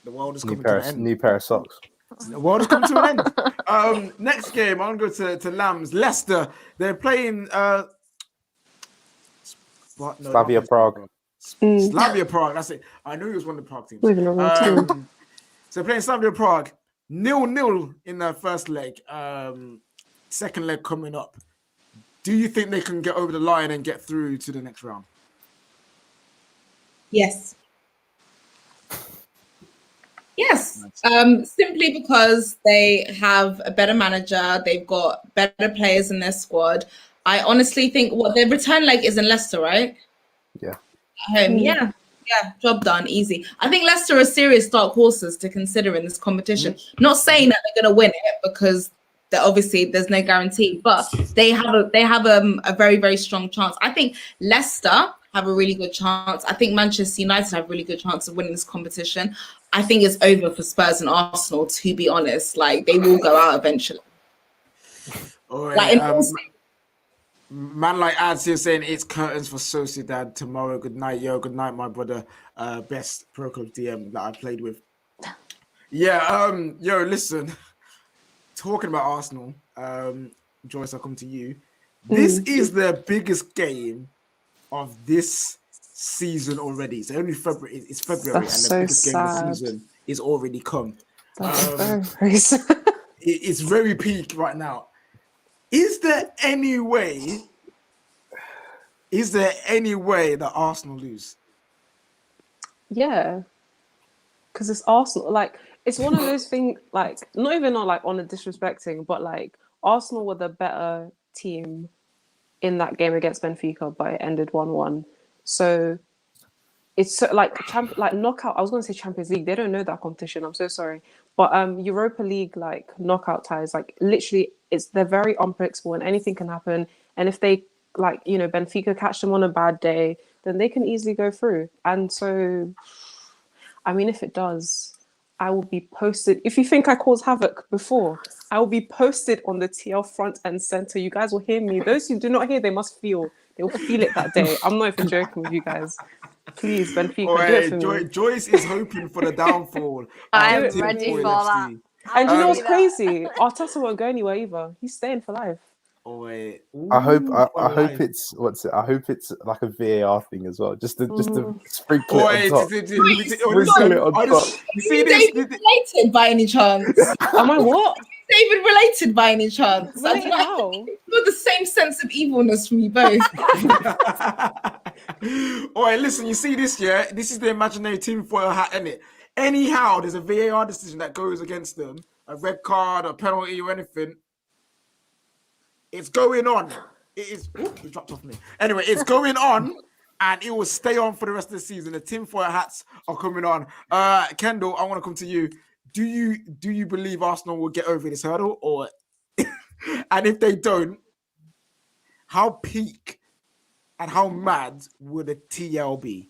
the world is coming to an end. New pair of socks. The world is coming to an end. Next game, I'm going to go to Lambs. Leicester. They're playing Slavia Prague. Slavia Prague. That's it. I knew he was one of the Prague teams. So playing Slavia Prague. 0-0 in their first leg. Second leg coming up. Do you think they can get over the line and get through to the next round? Yes. Yes, simply because they have a better manager. They've got better players in their squad. I honestly think their return leg is in Leicester, right? Yeah. At home, yeah, job done, easy. I think Leicester are serious dark horses to consider in this competition. Not saying that they're going to win it because obviously there's no guarantee, but they have a very, very strong chance. I think Leicester have a really good chance. I think Manchester United have a really good chance of winning this competition. I think it's over for Spurs and Arsenal, to be honest. Like, they will go out eventually. Man like Ads here saying it's curtains for Sociedad tomorrow. Good night, yo. Good night, my brother. Best Pro Club DM that I played with. Yeah, yo, listen. Talking about Arsenal, Joyce, I'll come to you. This is their biggest game of this season already. It's only February. It's February, That's and the biggest so game of sad. the season is already come. Very sad. It's very peak right now. Is there any way that Arsenal lose? Yeah, because it's Arsenal. Like, it's one of those things. Like, not even on a disrespecting, but like Arsenal were the better team in that game against Benfica, but it ended 1-1. So it's so, like knockout. I was going to say Champions League. They don't know that competition. I'm so sorry, but Europa League, like knockout ties, like literally, they're very unpredictable and anything can happen. And if they Benfica catch them on a bad day, then they can easily go through. And so, I mean, if it does, I will be posted. If you think I caused havoc before, I will be posted on the TL front and center. You guys will hear me. Those who do not hear, they must feel. They will feel it that day. I'm not even joking with you guys. Please, Benfica, do it for me. Joyce is hoping for the downfall. I'm ready for that. And you know what's crazy? Arteta won't go anywhere either. He's staying for life. I hope it's like a VAR thing as well. Just to sprinkle it on top. You see this? David related by any chance? Am I what? David related by any chance? Really? How? You're the same sense of evilness from you both. Listen, you see this, yeah? This is the imaginary tinfoil hat, isn't it? Anyhow, there's a VAR decision that goes against them, a red card, a penalty, or anything. It's going on. It is. It dropped off me. Anyway, it's going on, and it will stay on for the rest of the season. The tinfoil hats are coming on. Kendall, I want to come to you. Do you believe Arsenal will get over this hurdle, or and if they don't, how peak and how mad would the TL be?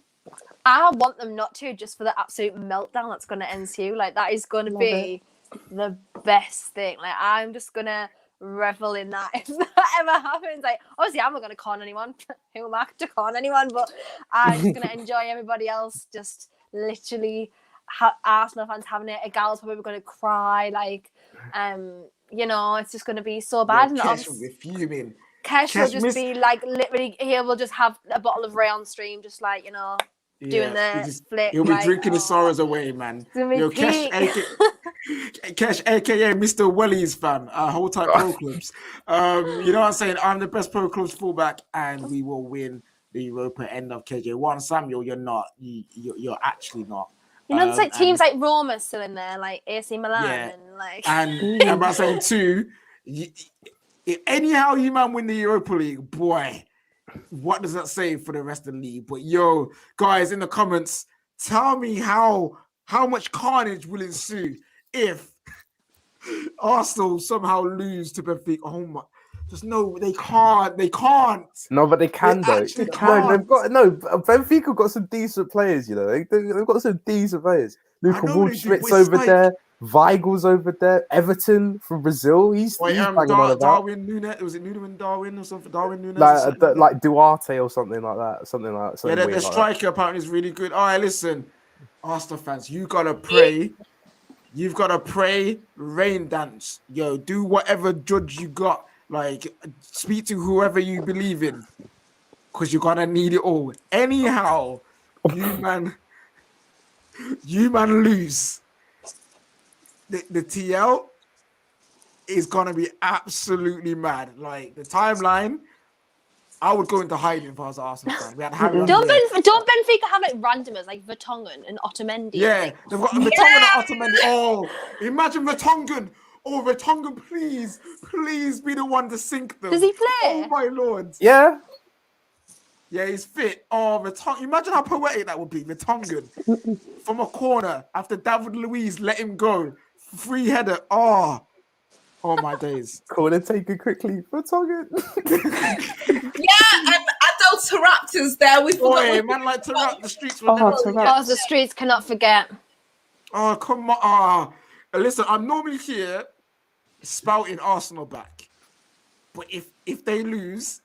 I want them not to, just for the absolute meltdown that's going to ensue. Like, that is going to be the best thing. Like, I'm just going to revel in that if that ever happens. Like, obviously I'm not going to con anyone. Who am I to con anyone? But I'm just going to enjoy everybody else just literally Arsenal fans having it. A gal's probably going to cry. Like, it's just going to be so bad. Yeah, Kesh will be fuming. Kesh will just be like, literally, he will just have a bottle of Ray on stream, just like, doing the flip. He'll be drinking his sorrows away, man. Kesh, aka Mr. Wellies, fam. Whole type pro clubs. You know what I'm saying? I'm the best pro clubs fullback, and we will win the Europa end of KJ1. Samuel, you're not. You're actually not. There's like teams like Roma still in there, like AC Milan, and like. And I'm about saying too. Anyhow, you man win the Europa League, boy. What does that say for the rest of the league? But yo, guys, in the comments, tell me how how much carnage will ensue if Arsenal somehow lose to Benfica. Oh my! There's no, they can't. They can't. No, but they can though. Actually No, can't. they've got no. Benfica got some decent players. You know, they've got some decent players. Luka Waldschmidt's over there. Weigl's over there. Everton from Brazil. He's banging on about. Darwin Núñez. Was it Núñez Darwin or something? Darwin Núñez. Like Duarte or something like that. Something like that. Yeah, the striker apparently is really good. All right, listen, Arsenal fans, you gotta pray. You've got to pray, rain dance. Yo, do whatever judge you got. Like, speak to whoever you believe in. Because you're going to need it all. Anyhow, you man lose. The TL is going to be absolutely mad. Like, the timeline, I would go into hiding if I was an Arsenal fan. We had Harry don't Benfica have like randomers like Vertonghen and Otamendi? Yeah, they've got Vertonghen and Otamendi. Oh, imagine Vertonghen. Oh, Vertonghen, please be the one to sink them. Does he play? Oh my lord. Yeah. Yeah, he's fit. Oh, Vertonghen. Imagine how poetic that would be. Vertonghen from a corner after David Luiz let him go. Free header. Oh my days. Corner taken quickly. Vertonghen. Yeah, and Adel Tarapt's there. We forgot. Boy, man, like Tarat, the streets were never. Oh, the streets cannot forget. Oh, come on. Listen, I'm normally here spouting Arsenal back. But if they lose,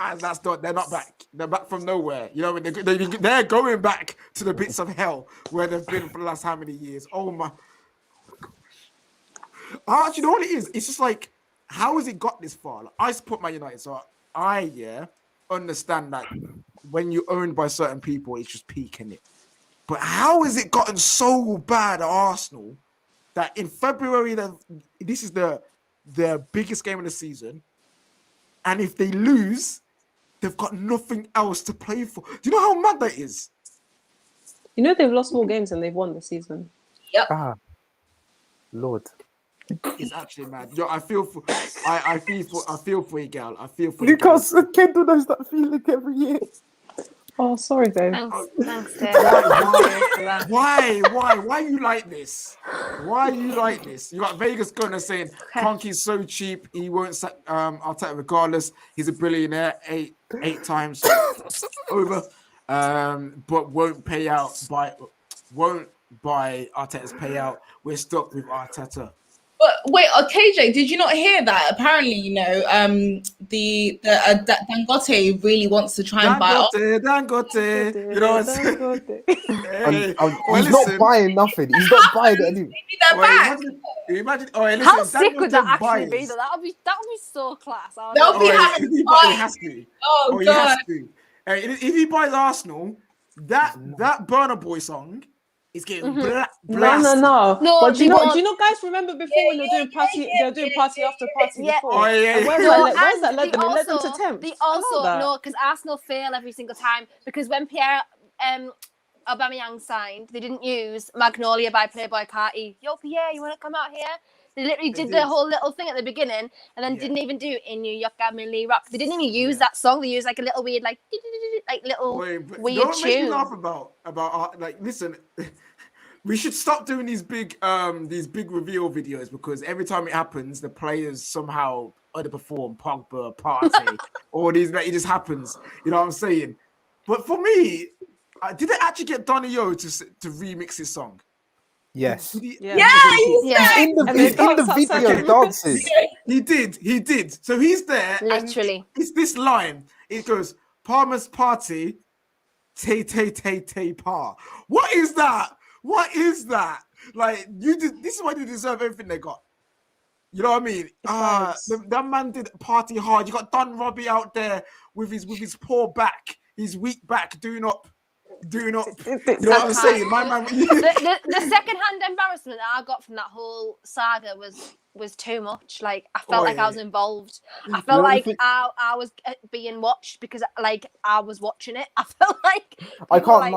and that's not, they're not back. They're back from nowhere. You know, they're going back to the bits of hell where they've been for the last how many years. Oh my. You know what it is? It's just like, how has it got this far? Like, I support Man United, so I understand that when you're owned by certain people, it's just peaking it. But how has it gotten so bad at Arsenal that in February, this is their biggest game of the season, and if they lose, they've got nothing else to play for. Do you know how mad that is? You know they've lost more games than they've won this season. Yep. Lord. It's actually mad. Yo, I feel for you, gal. I feel for you. Because Kendall knows that feeling every year. Oh, sorry, Dave. Thanks, Dave. Why you like this? Why you like this? You got Vegas going saying Conky's so cheap, he won't sack Arteta regardless. He's a billionaire, eight times over, but won't buy Arteta's payout. We're stuck with Arteta. But wait, KJ, did you not hear that? Apparently, you know, Dangote really wants to try and buy. Dangote. You know what I'm saying? He's not buying nothing. He's not buying anything. Imagine. How sick would that actually be? That would be so class. That would be he has to. Oh he God. has to. If he buys Arsenal, that Burna Boy song is getting blasted. No. No, but do you know, guys, remember before when they were doing party after party before? Oh yeah. Where's that led them? It led them to 10th. They also no, because Arsenal fail every single time. Because when Pierre Aubameyang signed, they didn't use Magnolia by Playboy Carti. Yo, Pierre, you want to come out here? They literally did the whole little thing at the beginning, and then didn't even do In New York, Millie Rock. They didn't even use that song. They used like a little weird, like little weird don't tune. Make me laugh about like. Listen, we should stop doing these big reveal videos because every time it happens, the players somehow underperform. Pogba, Partey, all these. Like, it just happens. You know what I'm saying? But for me, did they actually get Donny Yo to remix his song? Yes. In the video dances. He did. So he's there. Literally. It's this line. It goes, Palmer's party, tay pa. What is that? Like, this is why they deserve everything they got. You know what I mean? That man did party hard. You got Don Robbie out there with his poor back, his weak back, doing up. You know what I'm saying? My man. the second-hand embarrassment that I got from that whole saga was too much. Like, I felt like I was involved. I felt like I was being watched because like I was watching it. I felt like I can't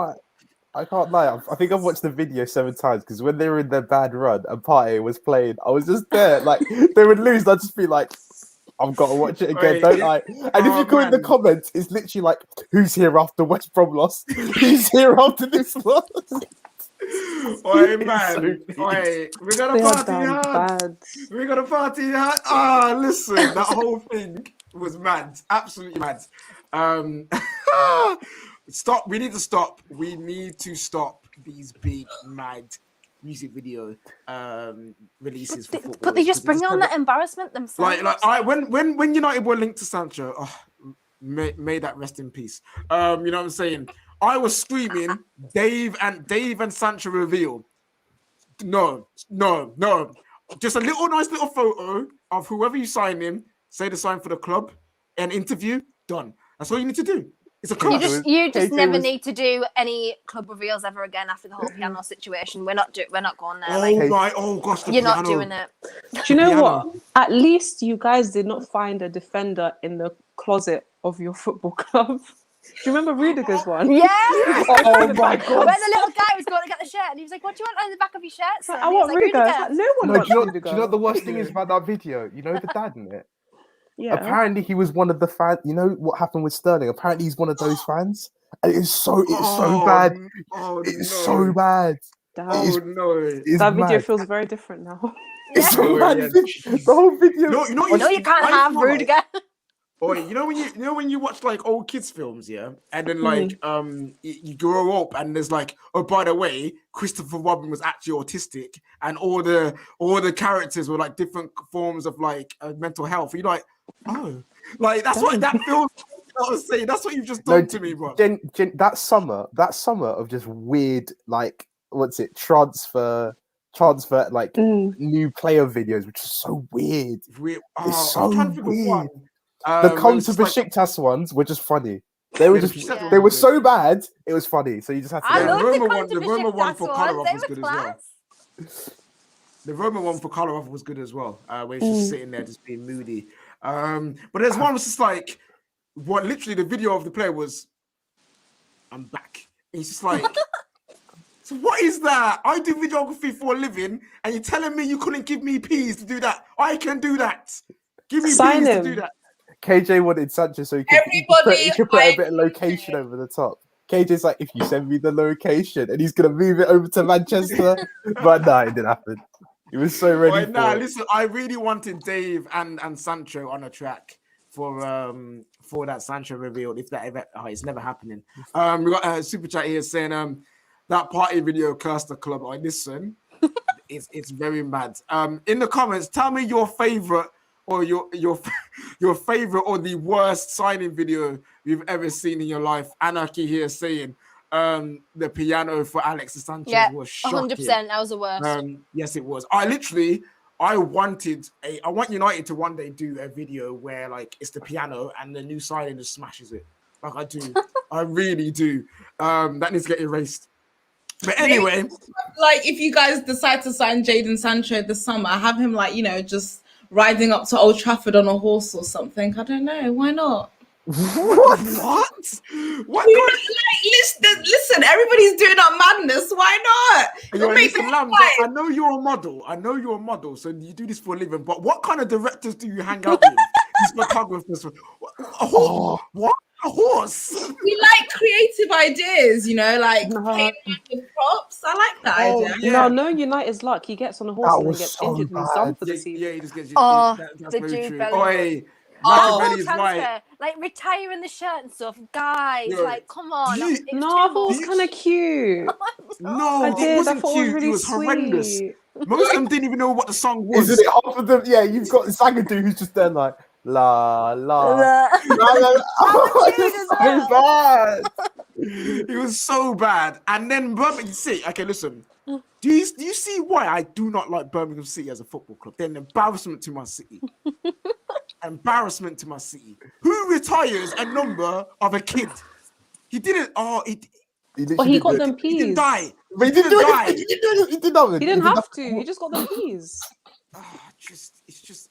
lie. I think I've watched the video 7 times because when they were in their bad run and Partey was playing, I was just there. Like they would lose, I'd just be like, I've got to watch it again, don't I? And if you go in the comments, it's literally like, who's here after West Brom loss? Who's here after this loss? Oi, man. Oi, we're gonna party hard. Bad. We're gonna party hard. Ah, listen, that whole thing was mad. Absolutely mad. Stop. We need to stop. We need to stop these big, mad music video releases for football. But they just bring on that embarrassment themselves. When United were linked to Sancho, may that rest in peace. You know what I'm saying? I was screaming, Dave and Sancho reveal. No. Just a nice little photo of whoever you sign in, say the sign for the club, and interview, done. That's all you need to do. It's a club. You just never need to do any club reveals ever again after the whole piano situation. We're not going there. Oh gosh, you're not doing it. Do you know what? At least you guys did not find a defender in the closet of your football club. Do you remember Rudiger's one? Yeah. Oh my god. Where the little guy was going to get the shirt, and he was like, "What do you want on the back of your shirt?" Son? I want Rudiger. No one wants Rudiger. Do you know what the worst thing is about that video? You know the dad in it? Yeah. Apparently he was one of the fans. You know what happened with Sterling? Apparently he's one of those fans. And it's so bad. It's so bad. Damn. That video feels very different now. It's so bad. The whole video. You can't have Rudiger. You know when you watch like old kids films, yeah, and then like you grow up and there's like, oh, by the way, Christopher Robin was actually autistic, and all the characters were like different forms of like mental health. You're like, oh, like that's what that feels. I was saying that's what you've just done to me, bro. That summer of just weird, like, what's it, transfer like new player videos, which is so weird. It's so weird. The come to Besiktas ones were just funny. They were they were so bad. It was funny. So you just have to. The Roma one for Kolarov was good as well. The Roma one for Kolarov was good as well. Where he's just sitting there, just being moody. But there's one was just like, what literally the video of the player was, I'm back. And he's just like, so what is that? I do videography for a living, and you're telling me you couldn't give me P's to do that? I can do that. Give me P's to do that. KJ wanted Sancho so he could put a bit of location over the top. KJ's like, if you send me the location, and he's gonna move it over to Manchester. But no, it didn't happen. He was so ready. Listen, I really wanted Dave and Sancho on a track for that Sancho reveal. If that ever, it's never happening. We got a super chat here saying that party video cursed the club. Listen, it's very mad. In the comments, tell me your favorite. Or your favorite or the worst signing video you've ever seen in your life. Anarchy here saying the piano for Alexis Sanchez was shocking. 100%. That was the worst. Yes, it was. I want United to one day do a video where like it's the piano and the new signing just smashes it. Like I do. I really do. That needs to get erased. But anyway, like if you guys decide to sign Jadon Sancho this summer, have him like, just riding up to Old Trafford on a horse or something. I don't know. Why not? What? Listen, everybody's doing that madness. Why not? I know you're a model. So you do this for a living. But what kind of directors do you hang out with? These photographers. A horse? What? A horse? We like creative ideas, like playing with props. I like that idea. Yeah. No United's luck. He gets on a horse and then gets injured and he's done for the season. Yeah, he just gets that's very true. Whole transfer, like retiring the shirt and stuff, guys. Like, come on. I thought it was kind of cute. No, it wasn't cute. It was horrendous. Most of them didn't even know what the song was. Isn't it half of them? Yeah, you've got Zagadou who's just there like la la. Oh, it's so bad. It was so bad. And then Birmingham City. Okay, listen. Do you see why I do not like Birmingham City as a football club? They're an embarrassment to my city. Embarrassment to my city. Who retires a number of a kid? He didn't. He got them peas. He didn't die. But he didn't do it. He didn't have to. He just got them peas. It's just.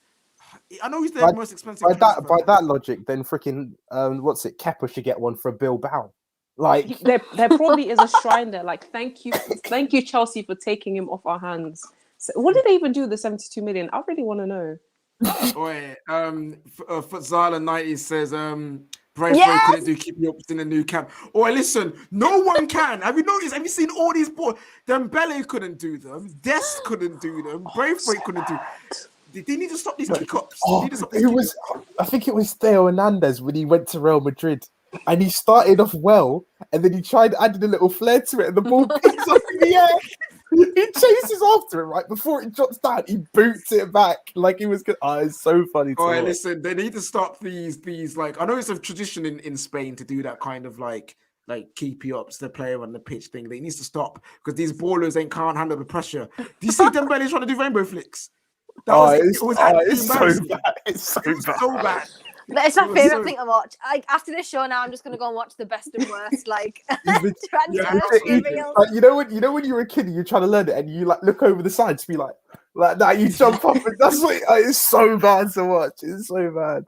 I know he's the most expensive. By that logic, then freaking Kepa should get one for Bilbao. Like there probably is a shrine there. Like thank you Chelsea for taking him off our hands. So, what did they even do with the 72 million? I really want to know. Wait, Futsal 90 says, Braithwaite couldn't do keeping up in the new camp. Or listen, no one can. Have you noticed? Have you seen all these balls? Dembele couldn't do them. Des couldn't do them. Braithwaite couldn't do. They need to stop these kick-ups. I think it was Theo Hernandez when he went to Real Madrid. And he started off well, and then he tried adding a little flair to it, and the ball picks up in the air. He chases after it, right? Before it drops down, he boots it back like he was good. Oh, it's so funny to watch. Listen, they need to stop these like, I know it's a tradition in Spain to do that kind of like keep you ups, the player on the pitch thing. They needs to stop because these ballers can't handle the pressure. Do you see Dembele trying to do rainbow flicks? It's so bad. It's so bad. It's my favorite thing to watch. Like after this show now, I'm just gonna go and watch the best and worst. Like you know when you were a kid, you're trying to learn it, and you like look over the side to be like that. You jump up, and that's what it's so bad to watch. It's so bad.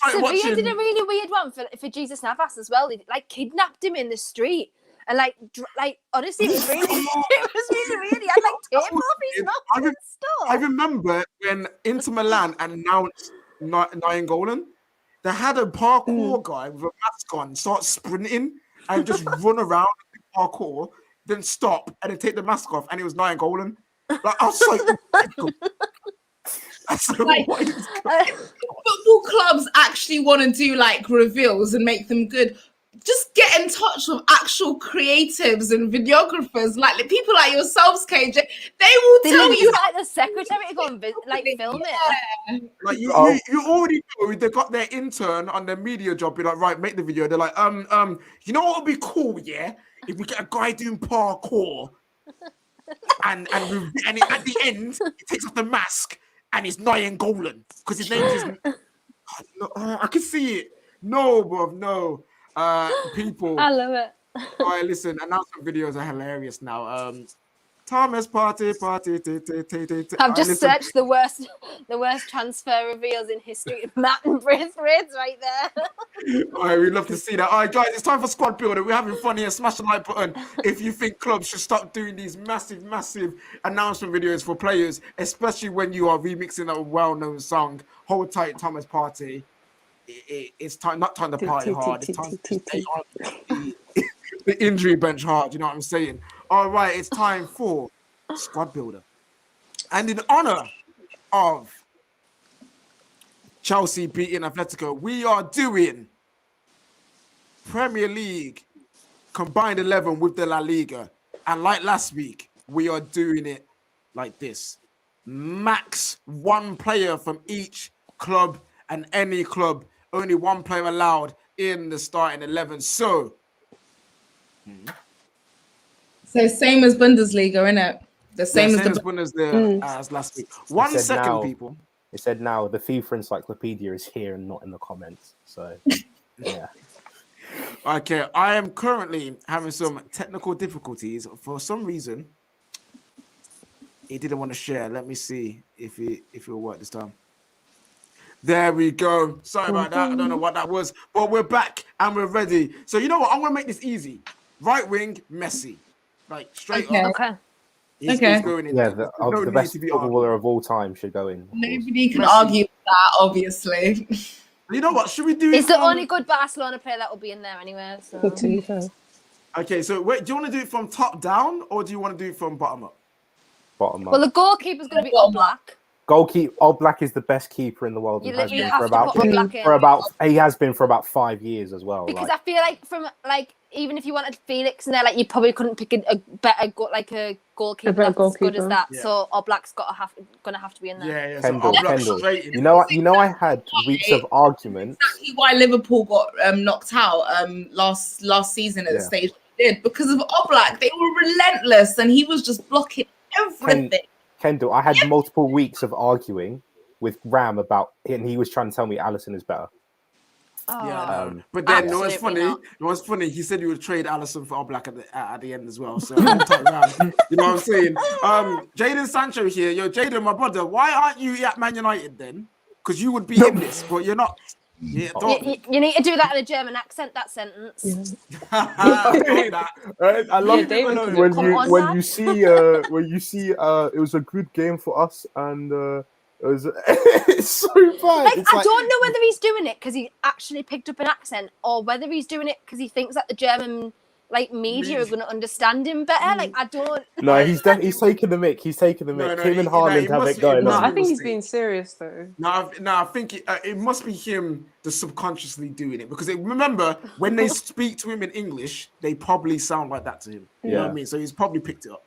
Sevilla did a really weird one for Jesus Navas as well. They like kidnapped him in the street. And like honestly, it was really weird. He had like tape off his mouth and stuff. I remember when Inter Milan announced Nainggolan, they had a parkour guy with a mask on start sprinting and just run around parkour, then stop and then take the mask off, and it was Nainggolan. Like I was like, football clubs actually want to do like reveals and make them good. Just get in touch with actual creatives and videographers, like people like yourselves, KJ. They will tell you. Like the secretary to go and film it. Like you already know they got their intern on their media job. Be like, right, make the video. They're like, you know what would be cool, yeah, if we get a guy doing parkour, and at the end he takes off the mask and it's Nainggolan because his name is. I can see it. No, bro, no. People, I love it. All right, listen, announcement videos are hilarious now. Thomas party. I've just searched the worst transfer reveals in history. Matt and Braithwaite's right there. All right, we'd love to see that. All right, guys, it's time for squad builder. We're having fun here. Smash the like button if you think clubs should stop doing these massive announcement videos for players, especially when you are remixing a well-known song. Hold tight, Thomas party. It's time, not time to party hard. It's time to stay on the injury bench hard. You know what I'm saying? All right, it's time for squad builder, and in honor of Chelsea beating Atletico, we are doing Premier League combined 11 with the La Liga, and like last week, we are doing it like this: max one player from each club, and any club. Only one player allowed in the starting 11. So same as Bundesliga, innit? The same as Bundesliga as last week. 1 second, now, people. It said now the FIFA encyclopedia is here and not in the comments. So, yeah. Okay, I am currently having some technical difficulties. For some reason, he didn't want to share. Let me see if it'll work this time. There we go. Sorry about that. I don't know what that was, but we're back and we're ready. So you know what? I'm gonna make this easy. Right wing, Messi, like straight up. Okay. He's going in. Yeah, the best footballer of all time should go in. Nobody can argue with that, obviously. You know what? Should we do? It's the only good Barcelona player that will be in there anyway. So. Okay, so wait, do you want to do it from top down or do you want to do it from bottom up? Bottom up. Well, the goalkeeper's going to be Oblak. Oblak is the best keeper in the world and has been for about 5 years as well. Because I feel like even if you wanted Felix in there, like you probably couldn't pick a better goalkeeper as good as that. Yeah. So Oblak's gonna have to be in there. Yeah. Kendall. You know, I had weeks of argument. Exactly why Liverpool got knocked out last season at the stage they did, because of Oblak. They were relentless, and he was just blocking everything. Kendall, I had multiple weeks of arguing with Ram about it, and he was trying to tell me Alisson is better. But then it was funny. He said he would trade Alisson for Oblak at the end as well. So you know what I'm saying? Jadon Sancho here. Yo, Jadon, my brother, why aren't you at Man United then? Because you would be in this, but you're not. Yeah, you need to do that in a German accent. That sentence. I love it when you see it was a good game for us, and It's so bad. Like, It's I don't know whether he's doing it because he actually picked up an accent, or whether he's doing it because he thinks that the German media are going to understand him better. Like, I don't. No, he's taking the mic. He's taking the mic. Him and Haaland have it going. No, I think he's being serious though. No, I think it must be him just subconsciously doing it, because remember when they speak to him in English, they probably sound like that to him. You know what I mean? So he's probably picked it up.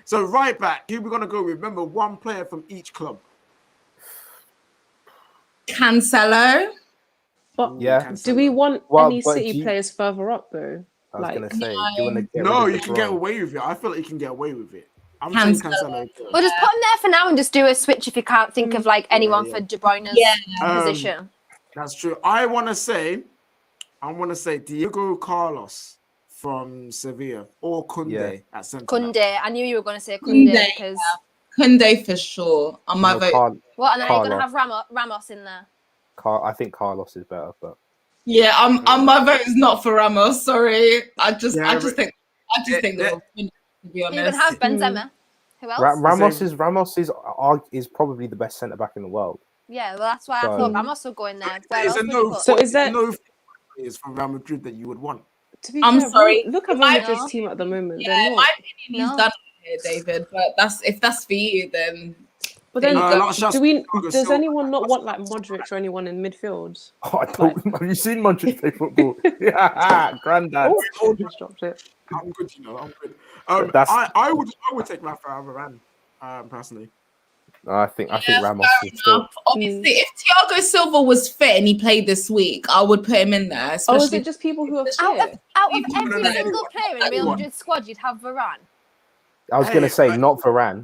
So right back, who we're gonna go with? Remember, one player from each club. Cancelo. But Cancelo. do we want any City players further up though? I was gonna say, you can get away with it. I feel like you can get away with it. I'm saying Cancelo. Well, just put him there for now and just do a switch if you can't think of anyone for De Bruyne's position. That's true. I want to say Diego Carlos from Sevilla, or Koundé at centre. Koundé. I knew you were going to say Koundé because Koundé for sure on my vote. What? And then you're going to have Ramos in there. I think Carlos is better, but My vote is not for Ramos. Sorry, I just think they're to be honest. You can have Benzema. Who else? Ramos is probably the best centre back in the world. Yeah, well, that's why I thought Ramos would go in there. So is there no players from Real Madrid that you would want? I'm sorry. Look at Real Madrid's team at the moment. Yeah, in my opinion, he's done here, David. But if that's for you, then. But then, does anyone not want Modric or anyone in midfield? Oh, have you seen Modric play football? Yeah, granddad. Oh, just dropped it. I'm good, I'm good. I would take Rafael Varane, personally. I think Ramos is still. Obviously, if Thiago Silva was fit and he played this week, I would put him in there. Especially... is it just people who are fit? Out of every single player in Real Madrid squad, you'd have Varane. I was going to say not Varane.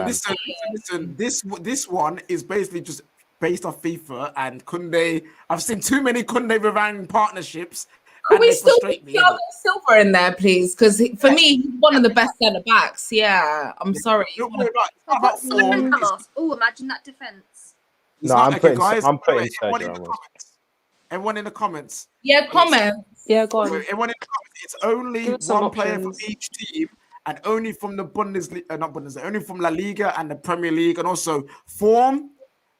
Listen. This one is basically just based off FIFA and Koundé. I've seen too many Koundé Varane partnerships. Can we still put Thiago Silva in there, please? Because for me, he's one of the best centre backs. Yeah, I'm sorry. Oh, imagine that defense. I'm putting Sergio. Everyone in the comments. Yeah, comments. Yeah, go on. Everyone in the comments. It's only one player from each team, and only from the Bundesliga, only from La Liga and the Premier League, and also form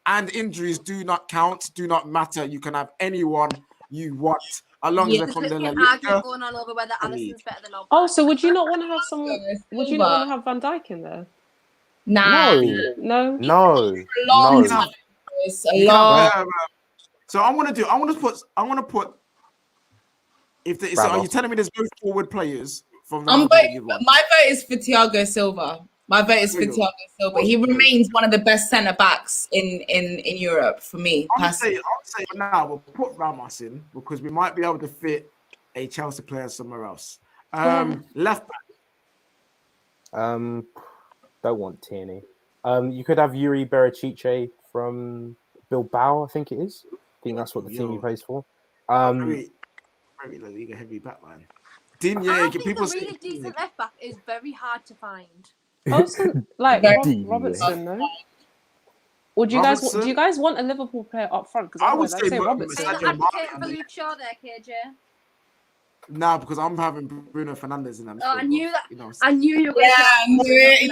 and injuries do not count, do not matter. You can have anyone you want. As long as they're from the La Liga. Going on over whether Alisson's better than Oh, so would you not want to have someone? Would you not want to have Van Dijk in there? Nah. No. It's a long. So I'm gonna put. Are you telling me there's no forward players from? My vote is for Thiago Silva. He remains one of the best centre backs in Europe for me. I'll say for now we'll put Ramos in because we might be able to fit a Chelsea player somewhere else. Left back. Don't want Tierney. You could have Yuri Berachiche from Bilbao, I think it is. I think that's what the team he plays for. Very La Liga heavy backline. I think a really decent left back is very hard to find. Also, Robertson, no? Or do you guys want a Liverpool player up front? Because I would say Are Robertson. you advocating for Luke Shaw there, KJ? Nah, because I'm having Bruno Fernandes in that. I knew that. I knew you were. Wait.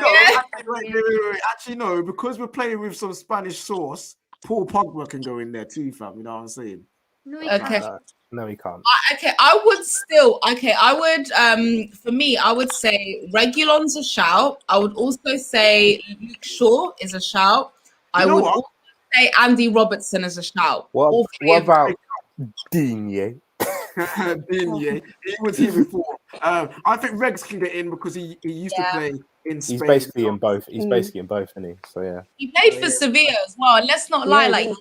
Actually, no, because we're playing with some Spanish sauce. Paul Pogba can go in there too, fam. You know what I'm saying? No, he can't. No, he can't. For me, I would say Reguilon's a shout. I would also say Luke Shaw is a shout. I would also say Andy Robertson is a shout. What about Digne? Digne. He was here before. I think Regs can get in because he used to play in Spain. He's basically in both. He's basically in both, isn't he? So yeah. He played for Sevilla as well. And let's not lie,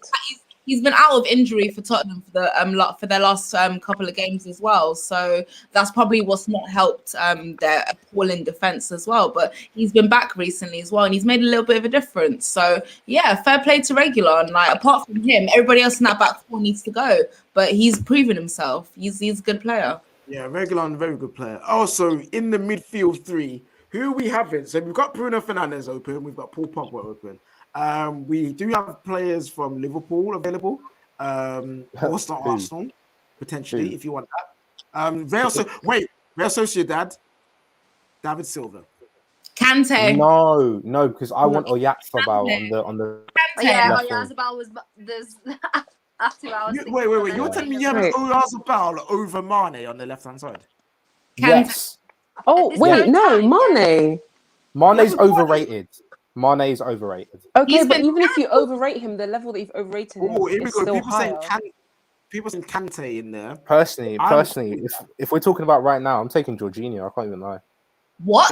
he's been out of injury for Tottenham for their last couple of games as well. So that's probably what's not helped their appalling defense as well. But he's been back recently as well, and he's made a little bit of a difference. So yeah, fair play to Reguilon. Like apart from him, everybody else in that back four needs to go. But he's proven himself. He's a good player. Yeah, Reguilon, very good player. Also in the midfield three, who we haven't. So we've got Bruno Fernandes open. We've got Paul Pogba open. We do have players from Liverpool available. Also Arsenal, potentially, if you want that. Real Sociedad, David Silva. Kante. No, because I want Oyarzabal on the. Yeah, Oyarzabal was there's after hours. Wait. You're telling me you have Oyarzabal over Mane on the left-hand side? Kante. Yes. Oh wait, no, Mane. Mane's overrated. Mane's overrated. Okay, but even if you overrate him, the level that you've overrated him is still higher. People saying Kante in there. Personally, if we're talking about right now, I'm taking Jorginho. I can't even lie. What?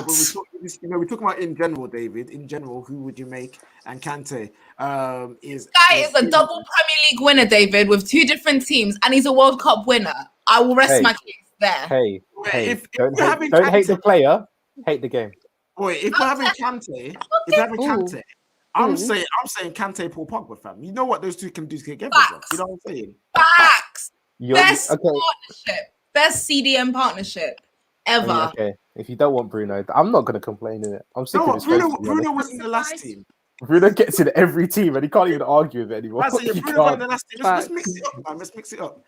Yeah, we're talking about in general, David. In general, who would you make? And Kante is a double Premier League winner, David, with 2 different teams, and he's a World Cup winner. I will rest my case there. Hey, don't hate the player, hate the game. Wait, if we're having Kante, I'm saying Kante, Paul Pogba, fam. You know what those two can do together? You know what I'm saying? Facts. Best partnership, best CDM partnership ever. Okay, if you don't want Bruno, I'm not going to complain in it. I'm sick of this. Bruno was in the last team. Bruno gets in every team, and he can't even argue with it anymore. Bruno was in the last team. Let's mix it up, man. Let's mix it up.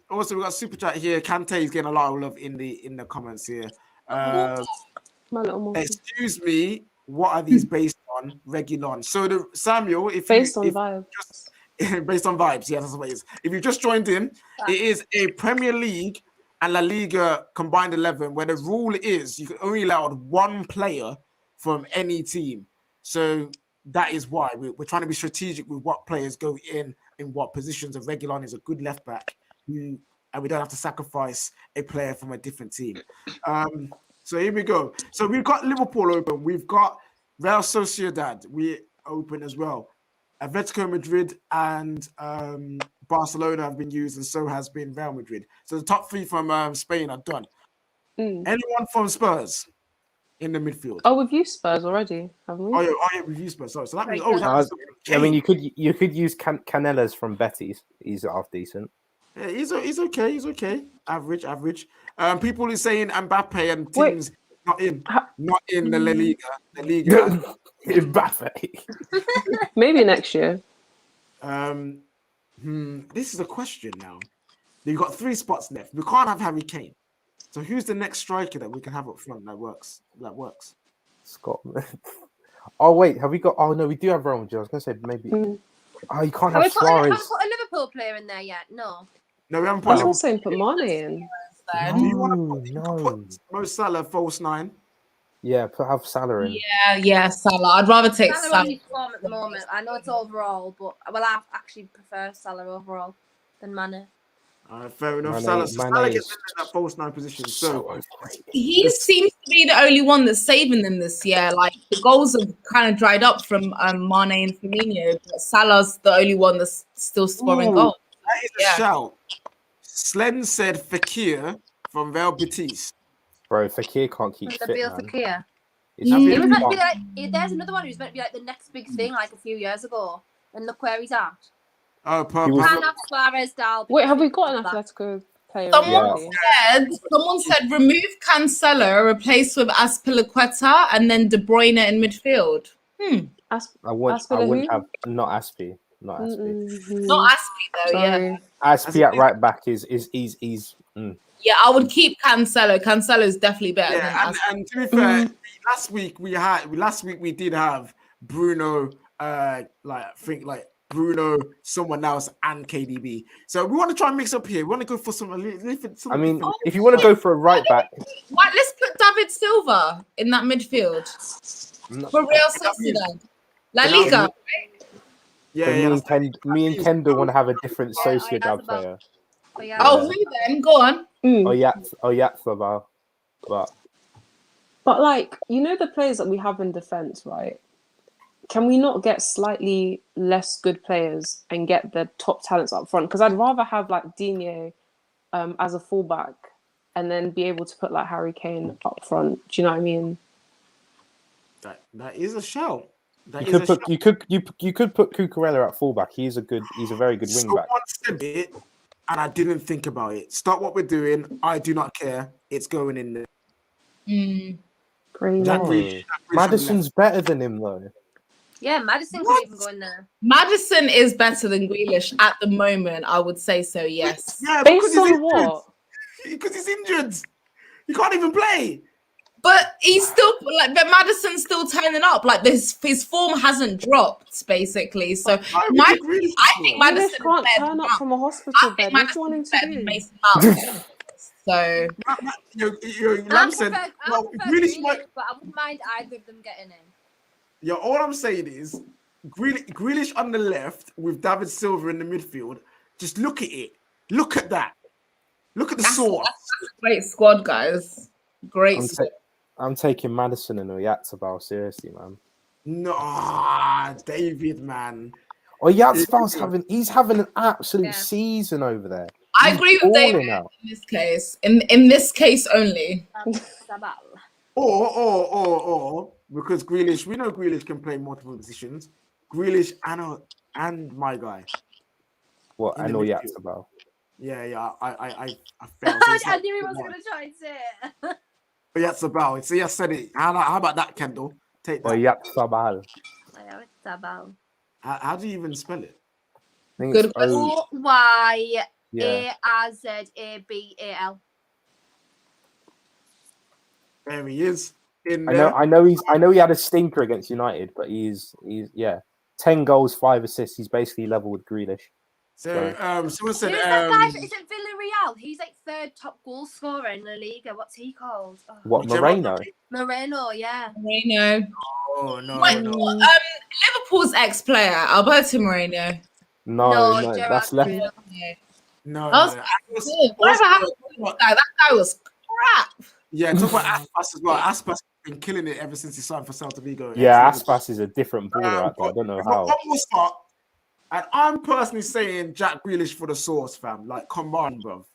Also, we got super chat here. Kante is getting a lot of love in the comments here. Excuse me, what are these based on? Regulon. So Samuel, based on vibes, yeah, that's what it is. If you just joined in, it is a Premier League and La Liga combined 11, where the rule is you can only allow 1 player from any team. So that is why we're trying to be strategic with what players go in what positions. And Regulon is a good left back, and we don't have to sacrifice a player from a different team. So here we go. So we've got Liverpool open. We've got Real Sociedad. We open as well. Atletico Madrid and Barcelona have been used, and so has been Real Madrid. So the top 3 from Spain are done. Anyone from Spurs in the midfield? Oh, we've used Spurs already, haven't we? Oh yeah, we've used Spurs. Sorry. So that means I mean, you could use Canelas from Betis. He's half decent. Yeah, he's okay. He's okay. Average. People are saying Mbappe and teams not in the La Liga. The Liga. Mbappe. Maybe next year. This is a question now. You've got 3 spots left. We can't have Harry Kane. So who's the next striker that we can have up front that works? Scotland. Oh wait, have we got? Oh no, we do have Real Madrid. I was going to say maybe. Oh, you can't have Suarez. Haven't put a Liverpool player in there yet. No, we haven't put. I was also saying put Mane in. Do you want to put Mo Salah false 9? Yeah, have Salah in. Yeah, Salah. I'd rather take Salah. Form at the moment. I know it's overall, but I actually prefer Salah overall than Mane. Fair enough. Salah gets in that false 9 position. So he seems to be the only one that's saving them this year. Like the goals have kind of dried up from Mane and Firmino, but Salah's the only one that's still scoring goals. That is a shout. Slen said Fekir from Real Betis. Bro, Fekir can't keep fit, man. Fekir. He was meant to be like, there's another one who's meant to be like the next big thing, like a few years ago, and look where he's at. Oh, perfect. Wait, have we got an Atletico player? Someone said remove Cancelo, replace with Azpilicueta, and then De Bruyne in midfield. I wouldn't have not Aspi. Not Aspi though. Sorry. Yeah. Aspi at right back is. Yeah, I would keep Cancelo. Cancelo is definitely better than Aspi. And to be fair, last week we did have Bruno. Bruno, someone else, and KDB. So we want to try and mix up here. We want to go for some. I mean, if you want to go for a right back, let's put David Silva in that midfield for Real Sociedad, La Liga. Right? Yeah. Me and Kendall want to have a different Sociedad player. Who then? Go on. Oyarzabal. But like, you know the players that we have in defense, right? Can we not get slightly less good players and get the top talents up front? Because I'd rather have like Digne as a fullback and then be able to put like Harry Kane up front. Do you know what I mean? That is a shout. You could put Cucurella at fullback. He's a very good wing back. Someone said it, and I didn't think about it. Stop what we're doing. I do not care. It's going in there. Great. Madison's better than him though. Yeah, Madison could even go in there. Madison is better than Grealish at the moment. I would say so. Yes. Yeah, based on what? Because he's injured. He can't even play. But he's still but Maddison's still turning up. Like his form hasn't dropped, basically. So I think Maddison can't turn up from a hospital bed. What do you want him to do? Mason Mount. So Lam said, Grealish, but I wouldn't mind either of them getting in. Yeah, all I'm saying is Grealish on the left with David Silva in the midfield. Just look at it. Look at that. Look at the sauce. That's a great squad, guys. Great squad. I'm taking Maddison and Oyarzabal seriously, man. No, David, man. Oyarzabal he's having an absolute season over there. I agree with David in this case. In this case only. Or because Grealish, we know Grealish can play multiple positions. Grealish and my guy. What? And Oyarzabal. Yeah. I failed. I knew he was going to try and say it. Oyarzabal. See, I said it. How about that, Kendall? Take that. Oyarzabal. How do you even spell it? Good question. Oyarzabal. There he is. I know he had a stinker against United, but he's 10 goals, 5 assists. He's basically level with Grealish. So someone said who's that guy? Is it Villarreal? He's like 3rd top goal scorer in La Liga. What's he called? Oh. What, Moreno? Moreno, yeah. Moreno. Oh no. Wait, Liverpool's ex-player, Alberto Moreno. No, that's left. No. That guy was crap. Yeah, talk about Aspas as well. Aspas has been killing it ever since he signed for Celta Vigo. Yeah, Aspas is a different baller out there. I don't know how. One more start, and I'm personally saying Jack Grealish for the sauce, fam. Like, come on, bro.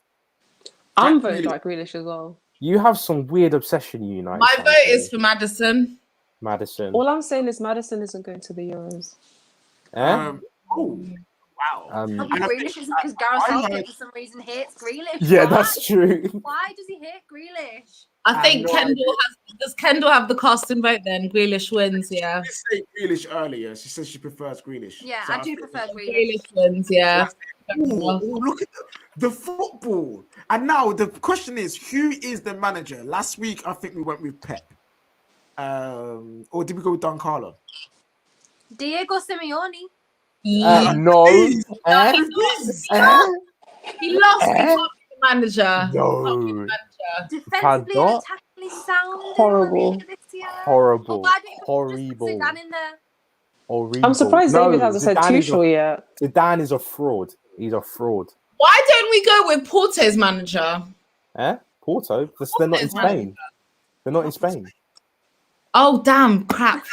I'm voting Jack Grealish as well. You have some weird obsession, United. My vote is for Maddison. All I'm saying is Maddison isn't going to the Euros. Wow. Grealish isn't because Gareth Southgate for some reason hates Grealish. Yeah, that's true. Why does he hate Grealish? I think does Kendall have the casting vote then? Grealish wins, yeah. She said Grealish earlier. She says she prefers Grealish. Yeah, so I do prefer Grealish. Grealish wins, yeah. Look at the football. And now the question is, who is the manager? Last week, I think we went with Pep. Or did we go with Don Carlo? Diego Simeone. No. He lost the manager. No. Defensively and attackingly sound. Horrible. Horrible. Horrible. I'm surprised David hasn't said Tuchel yet. Zidane is a fraud. He's a fraud. Why don't we go with Porto's manager? Porto? They're not in Spain. They're not in Spain. Oh, damn, crap.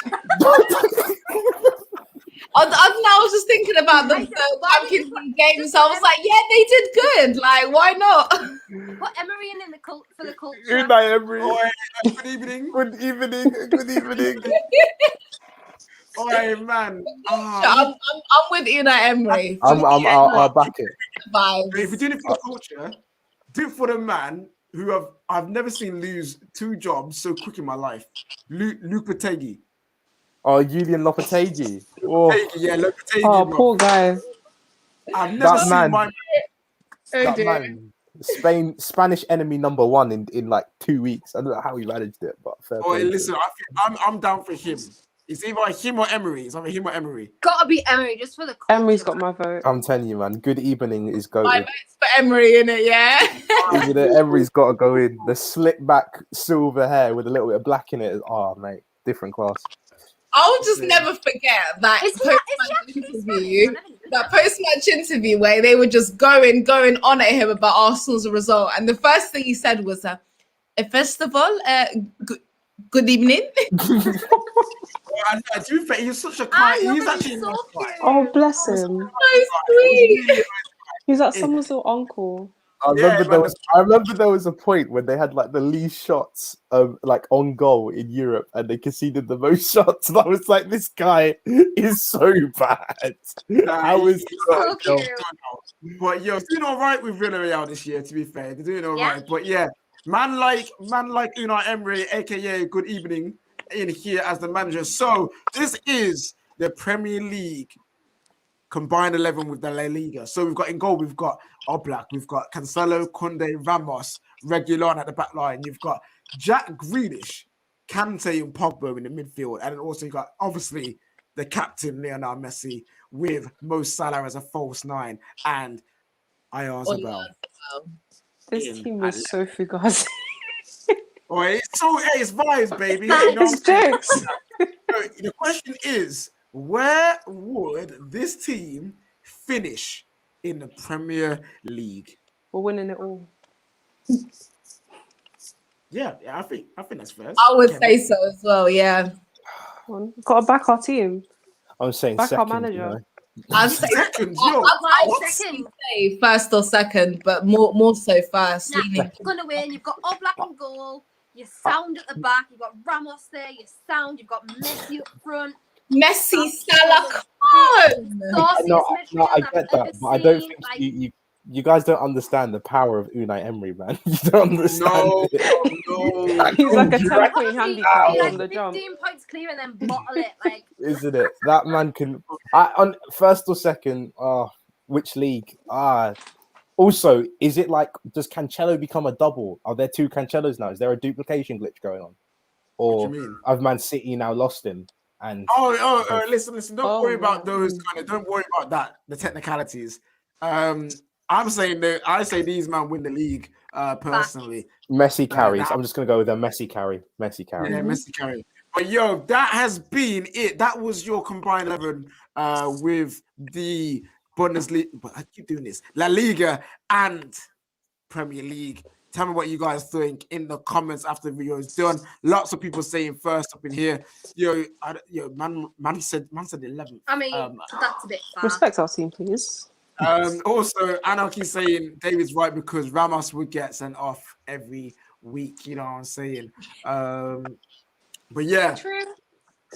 I was just thinking about the Champions League games. I was like, yeah, they did good. Like, why not? Put Emery in for the culture. Good night, Emery. Good evening. Good evening. Good evening. All right, man. I'm with Unai Emery. I'll back it. If you're doing it for the culture, do it for the man who I've never seen lose 2 jobs so quick in my life. Luke Lopetegui. Oh, Julian Lopetegui. Lopetegui. Oh, poor guy. I've never seen man. Spanish enemy number 1 in like 2 weeks. I don't know how he managed it, but fair play. Listen, I'm down for him. It's either him or Emery. It's either him or Emery. Gotta be Emery just for the culture. Emery's got my vote. I'm telling you, man. Good evening is going. My vote's for Emery in it, yeah. Emery's got to go in. The slick back silver hair with a little bit of black in it. Oh, mate, different class. I'll just never forget that post-match interview where they were just going on at him about Arsenal's result, and the first thing he said was, first of all, good evening. He's such a kind. He's actually so cute. Oh, bless him. So sweet. He's like someone's little uncle. I remember there was a point when they had like the least shots like on goal in Europe, and they conceded the most shots. And I was like, this guy is so bad. How is so cute? But doing all right with Villarreal this year. To be fair, they're doing all right. But man like Unai Emery, aka Good Evening, in here as the manager. So this is the Premier League combined 11 with the La Liga. So we've got in goal, we've got Oblak, we've got Cancelo, Koundé, Ramos, Reguilon at the back line. You've got Jack Grealish Kante and Pogba in the midfield, and then also you got obviously the captain Lionel Messi with Mo Salah as a false 9 and Oyarzabal. This team is so fugazi. Oh, it's vibes, baby. It's jokes. The question is, where would this team finish in the Premier League? We're winning it all. Yeah, I think that's fair. I would say so as well. Yeah. Got to back our team. I'm saying back second. our manager. I'd say second. Second. Say first or second, but more so first. Nah, you're gonna win. You've got Oblak in goal. You're sound at the back. You've got Ramos there. You're sound. You've got Messi up front. Messi, Salah, come on. No, I get that, but I don't think you guys don't understand the power of Unai Emery, man. You don't understand it. No. He's like a 10-point handicap Like from the jump. 15 points clear and then bottle it. Like, Isn't it? That man can. On first or second? Which league? Also, is it like, does Cancelo become a double? Are there 2 Cancelos now? Is there a duplication glitch going on? Or What do you mean? have Man City now lost him? And listen. Don't worry about those don't worry about that. The technicalities. I'm saying that I say these men win the league. Personally, Messi carries. I'm just gonna go with a Messi carry. Messi carry. Yeah, Messi carry. But yo, that has been it. That was your combined 11 with the Bundesliga. But I keep doing this. La Liga and Premier League. Tell me what you guys think in the comments after the video is done. Lots of people saying first up in here. Man said 11th. I mean, that's a bit far. Respect our team, please. Also, Anarchy saying David's right because Ramos would get sent off every week. You know what I'm saying? But yeah, True.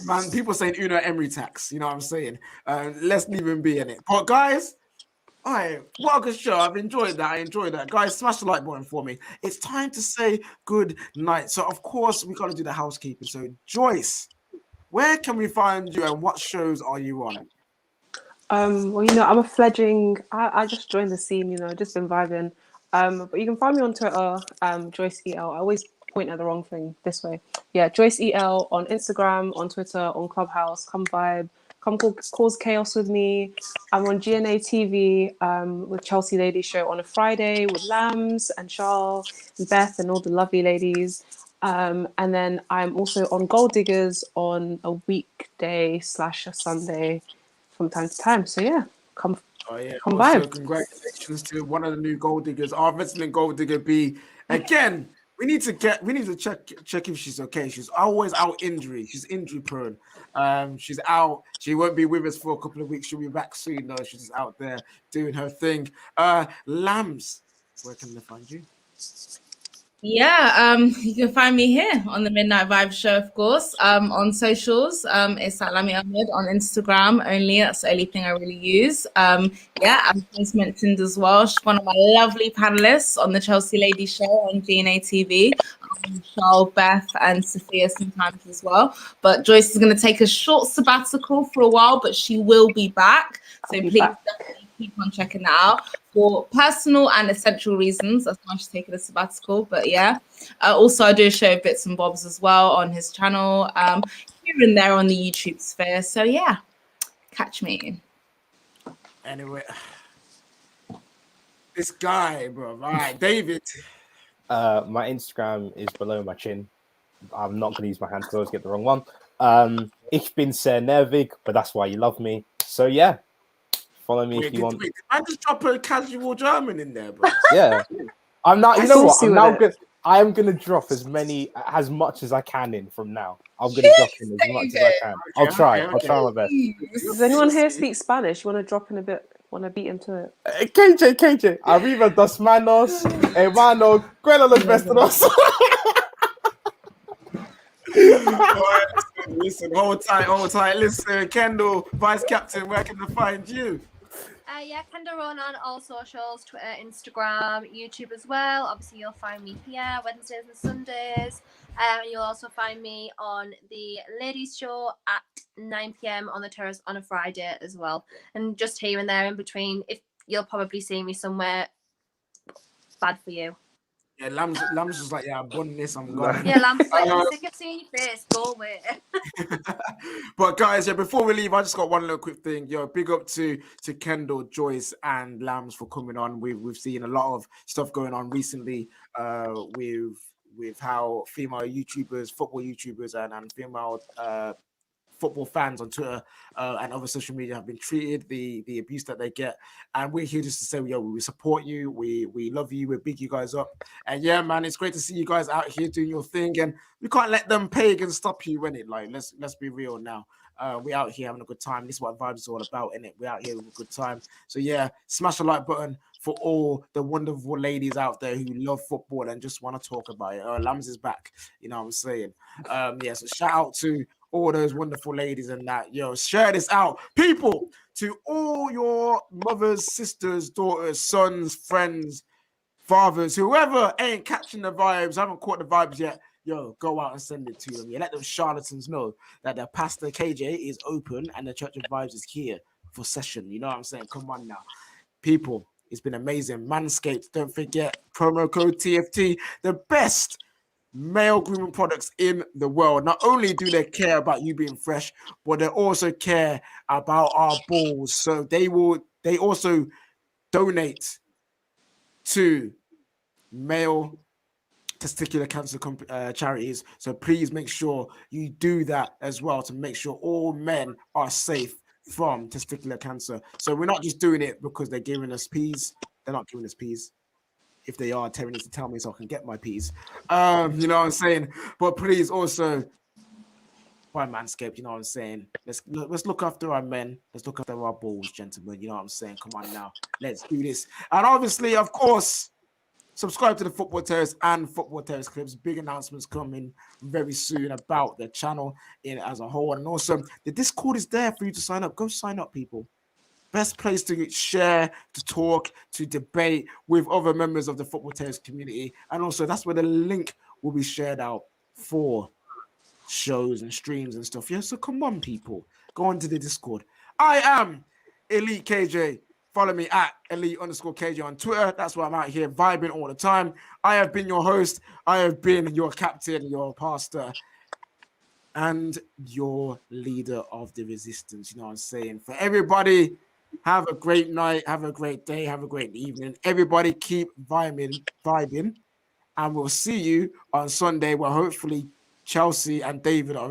Man, people saying Unai Emery tax. You know what I'm saying? Let's leave him be in it. But guys, all right, what a good show. I've enjoyed that. I enjoyed that. Guys, smash the like button for me. It's time to say good night. So, of course, we got to do the housekeeping. So, Joyce, where can we find you and what shows are you on? Well, I'm a fledgling. I just joined the scene, just been vibing. But you can find me on Twitter, Joyce EL. I always point at the wrong thing this way. Yeah, Joyce EL on Instagram, on Twitter, on Clubhouse. Come vibe. Come cause chaos with me. I'm on GNA TV with Chelsea Ladies Show on a Friday with Lambs and Charles and Beth and all the lovely ladies. And then I'm also on Gold Diggers on a weekday / a Sunday from time to time. So yeah, come vibe. Congratulations to one of the new Gold Diggers, our resident Gold Digger B. Again, we need to check if she's okay. She's always out injury. She's injury prone. She's out. She won't be with us for a couple of weeks. She'll be back soon though. She's just out there doing her thing. Lambs, where can they find you? Yeah, you can find me here on the Midnight Vibe Show, of course. On socials, it's Salami Ahmed on Instagram only. That's the only thing I really use. As just mentioned as well, she's one of my lovely panelists on the Chelsea Ladies Show on GNA TV. Charles, Beth, and Sophia sometimes as well. But Joyce is going to take a short sabbatical for a while, but she will be back. So please definitely keep on checking that out. For personal and essential reasons, that's why she's taking a sabbatical. But yeah, also I do a show bits and bobs as well on his channel, here and there on the YouTube sphere. So yeah, catch me. Anyway, this guy, bro. All right, David. My Instagram is below my chin. I'm not going to use my hand because I always get the wrong one. Ich bin sehr nervig, but that's why you love me. So yeah. Follow me if you want. I just drop a casual German in there, bro. Yeah, I'm not. You know what? I am gonna drop as much as I can in from now. I'm gonna drop in as much as I can. I'll try. I'll try my best. Does anyone here speak Spanish? You want to drop in a bit? Want to beat into it? KJ. Arriba dos manos, hermano. Cuela los vestidos. Listen, hold tight. Listen, Kendall, Vice Captain, where can I find you? Kendall Ronan on all socials, Twitter, Instagram, YouTube as well. Obviously, you'll find me here Wednesdays and Sundays. You'll also find me on the Ladies Show at 9 p.m. on the terrace on a Friday as well. And just here and there in between, if you'll probably see me somewhere. Bad for you. Yeah, Lambs was like, yeah, I'm done this, I'm gone. Yeah, Lamb's like, I'm sick of seeing your face. Go away. But guys, yeah, before we leave, I just got one little quick thing. Yo, big up to Kendall, Joyce, and Lambs for coming on. We've seen a lot of stuff going on recently with how female YouTubers, football YouTubers, and female football fans on Twitter and other social media have been treated, the abuse that they get. And we're here just to say, yo, we support you, we love you, we big you guys up. And yeah, man, it's great to see you guys out here doing your thing. And we can't let them pagans stop you, innit? Like, let's be real now. We out here having a good time. This is what Vibes is all about, innit? We're out here with a good time. So yeah, smash the like button for all the wonderful ladies out there who love football and just want to talk about it. Lambs is back, you know what I'm saying? Yeah, so shout out to all those wonderful ladies and that. Yo, share this out, people, to all your mothers, sisters, daughters, sons, friends, fathers, whoever ain't catching the vibes, haven't caught the vibes yet. Yo, go out and send it to them. You let those charlatans know that their pastor KJ is open and the Church of Vibes is here for session. You know what I'm saying? Come on now, people. It's been amazing. Manscaped, don't forget promo code TFT, the best male grooming products in the world. Not only do they care about you being fresh, but they also care about our balls. So they also donate to male testicular cancer charities. So please make sure you do that as well to make sure all men are safe from testicular cancer. So we're not just doing it because they're giving us peas. They're not giving us peas. If they are, Terry needs to tell me so I can get my peas. You know what I'm saying? But please also buy Manscaped, you know what I'm saying? Let's look after our men. Let's look after our balls, gentlemen. You know what I'm saying? Come on now. Let's do this. And obviously, of course, subscribe to the Football Terrace and Football Terrace Clips. Big announcements coming very soon about the channel in as a whole. And also, the Discord is there for you to sign up. Go sign up, people. Best place to share, to talk, to debate with other members of the Football Terrace community. And also, that's where the link will be shared out for shows and streams and stuff. Yeah, so come on, people. Go on to the Discord. I am Elite KJ. Follow me at Elite_KJ on Twitter. That's why I'm out here vibing all the time. I have been your host. I have been your captain, your pastor, and your leader of the resistance. You know what I'm saying? For everybody, have a great night, have a great day, have a great evening. Everybody keep vibing, and we'll see you on Sunday where hopefully Chelsea and David are